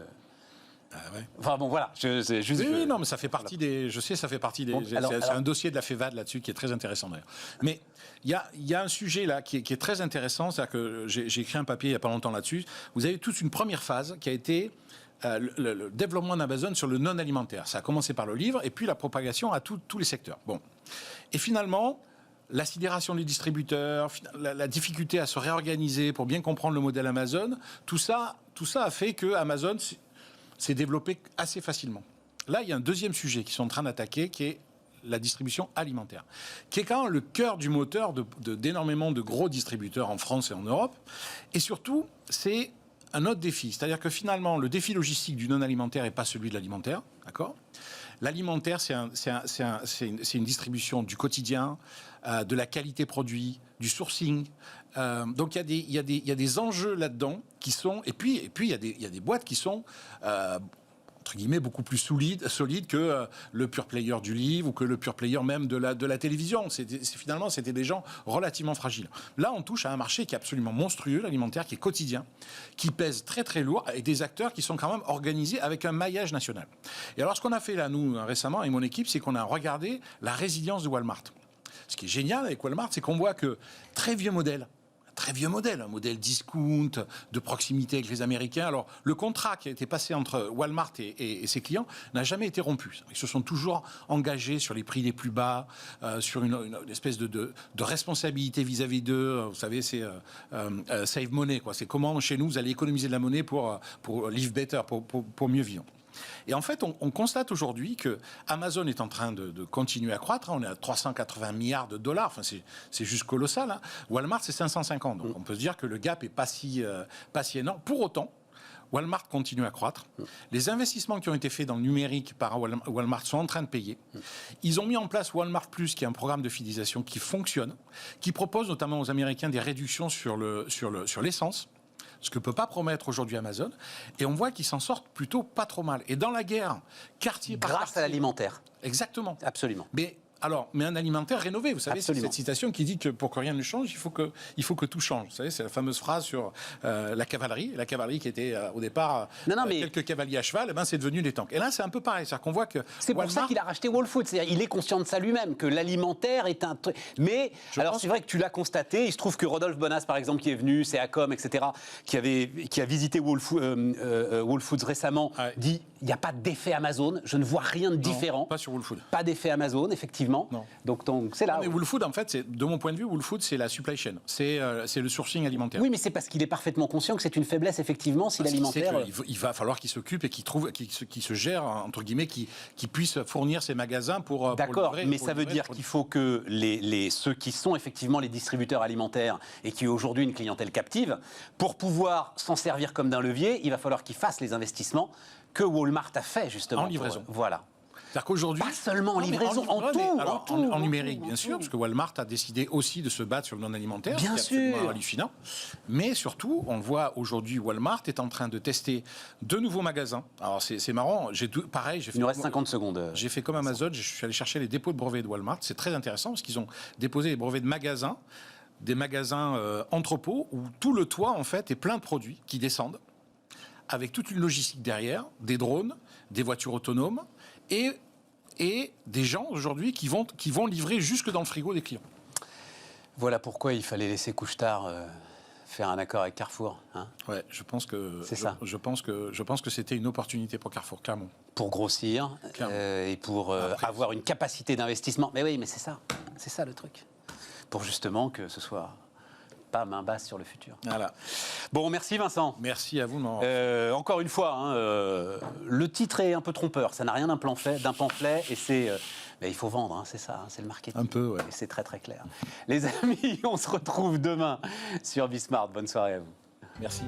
Ah ouais. Enfin bon, voilà. C'est juste. Oui, non, mais ça fait partie des. Je sais, ça fait partie des. Bon, c'est un dossier de la FEVAD là-dessus qui est très intéressant d'ailleurs. Mais il y a un sujet là qui est très intéressant, c'est-à-dire que j'ai écrit un papier il y a pas longtemps là-dessus. Vous avez toute une première phase qui a été le développement d'Amazon sur le non alimentaire. Ça a commencé par le livre et puis la propagation à tous les secteurs. Bon, et finalement. La sidération des distributeurs, la difficulté à se réorganiser pour bien comprendre le modèle Amazon, tout ça a fait que Amazon s'est développé assez facilement. Là, il y a un deuxième sujet qu'ils sont en train d'attaquer, qui est la distribution alimentaire, qui est quand même le cœur du moteur d'énormément de gros distributeurs en France et en Europe. Et surtout, c'est un autre défi. C'est-à-dire que finalement, le défi logistique du non-alimentaire n'est pas celui de l'alimentaire, d'accord ? L'alimentaire, c'est une distribution du quotidien, de la qualité produit, du sourcing. Donc il y a des enjeux là-dedans qui sont... Et puis il y a des boîtes qui sont... entre guillemets, beaucoup plus solides que le pure player du livre ou que le pure player même de la télévision. Finalement, c'était des gens relativement fragiles. Là, on touche à un marché qui est absolument monstrueux, l'alimentaire, qui est quotidien, qui pèse très très lourd, et des acteurs qui sont quand même organisés avec un maillage national. Et alors, ce qu'on a fait là, nous, récemment, avec mon équipe, c'est qu'on a regardé la résilience de Walmart. Ce qui est génial avec Walmart, c'est qu'on voit que très vieux modèle, très vieux modèle, un modèle discount, de proximité avec les Américains. Alors, le contrat qui a été passé entre Walmart et ses clients n'a jamais été rompu. Ils se sont toujours engagés sur les prix les plus bas, sur une espèce de responsabilité vis-à-vis d'eux. Vous savez, c'est save money, quoi. C'est comment, chez nous, vous allez économiser de la monnaie pour live better, pour mieux vivre. Et en fait, on constate aujourd'hui que Amazon est en train de continuer à croître. On est à 380 milliards de dollars. Enfin, c'est juste colossal. Hein. Walmart, c'est 550. Donc, on peut se dire que le gap est pas si énorme. Pour autant, Walmart continue à croître. Les investissements qui ont été faits dans le numérique par Walmart sont en train de payer. Ils ont mis en place Walmart Plus, qui est un programme de fidélisation qui fonctionne, qui propose notamment aux Américains des réductions sur l'essence. Ce que ne peut pas promettre aujourd'hui Amazon. Et on voit qu'ils s'en sortent plutôt pas trop mal. Et dans la guerre, quartier par quartier... Grâce à l'alimentaire. Exactement. Absolument. Mais un alimentaire rénové, vous savez, Absolument. c'est cette citation qui dit que pour que rien ne change, il faut que tout change. Vous savez, c'est la fameuse phrase sur la cavalerie. La cavalerie qui était au départ quelques cavaliers à cheval, c'est devenu des tanks. Et là, c'est un peu pareil. C'est-à-dire qu'on voit que c'est pour ça qu'il a racheté Whole Foods. C'est-à-dire, il est conscient de ça lui-même, que l'alimentaire est un truc. Mais alors, c'est vrai que tu l'as constaté. Il se trouve que Rodolphe Bonas, par exemple, qui est venu, c'est Acom, etc., qui a visité Whole Foods récemment, dit il n'y a pas d'effet Amazon. Je ne vois rien de différent. Pas sur Whole Foods. Pas d'effet Amazon, effectivement. Non. Donc c'est là. Mais Whole Foods, en fait, de mon point de vue, Whole Foods, c'est la supply chain. C'est le sourcing alimentaire. Oui, mais c'est parce qu'il est parfaitement conscient que c'est une faiblesse, effectivement, si l'alimentaire... Il va falloir qu'il s'occupe et qu'il se gère, entre guillemets, qu'il puisse fournir ses magasins pour... D'accord, mais ça veut dire qu'il faut que ceux qui sont effectivement les distributeurs alimentaires et qui ont aujourd'hui une clientèle captive, pour pouvoir s'en servir comme d'un levier, il va falloir qu'ils fassent les investissements que Walmart a fait, justement. En livraison. Voilà. C'est-à-dire qu'aujourd'hui... Pas seulement en livraison, en numérique, bien sûr, parce que Walmart a décidé aussi de se battre sur le non-alimentaire. Bien sûr. Hallucinant. Mais surtout, on le voit aujourd'hui, Walmart est en train de tester de nouveaux magasins. Alors, c'est marrant. Il nous reste 50 secondes. J'ai fait comme Amazon. Je suis allé chercher les dépôts de brevets de Walmart. C'est très intéressant parce qu'ils ont déposé les brevets de magasins, des magasins entrepôts, où tout le toit, en fait, est plein de produits qui descendent, avec toute une logistique derrière, des drones, des voitures autonomes, et des gens aujourd'hui qui vont livrer jusque dans le frigo des clients. Voilà pourquoi il fallait laisser Couche-Tard faire un accord avec Carrefour. Hein. Ouais, je pense que c'est ça. Je pense que c'était une opportunité pour Carrefour, clairement. Pour grossir et pour avoir une capacité d'investissement. Mais oui, mais c'est ça le truc. Pour justement que ce soit pas main basse sur le futur. Voilà. Bon, merci Vincent. Merci à vous. Encore une fois, le titre est un peu trompeur. Ça n'a rien d'un pamphlet et c'est... il faut vendre, hein, c'est ça, c'est le marketing. Un peu, ouais. Et c'est très très clair. Les amis, on se retrouve demain sur Bismart. Bonne soirée à vous. Merci.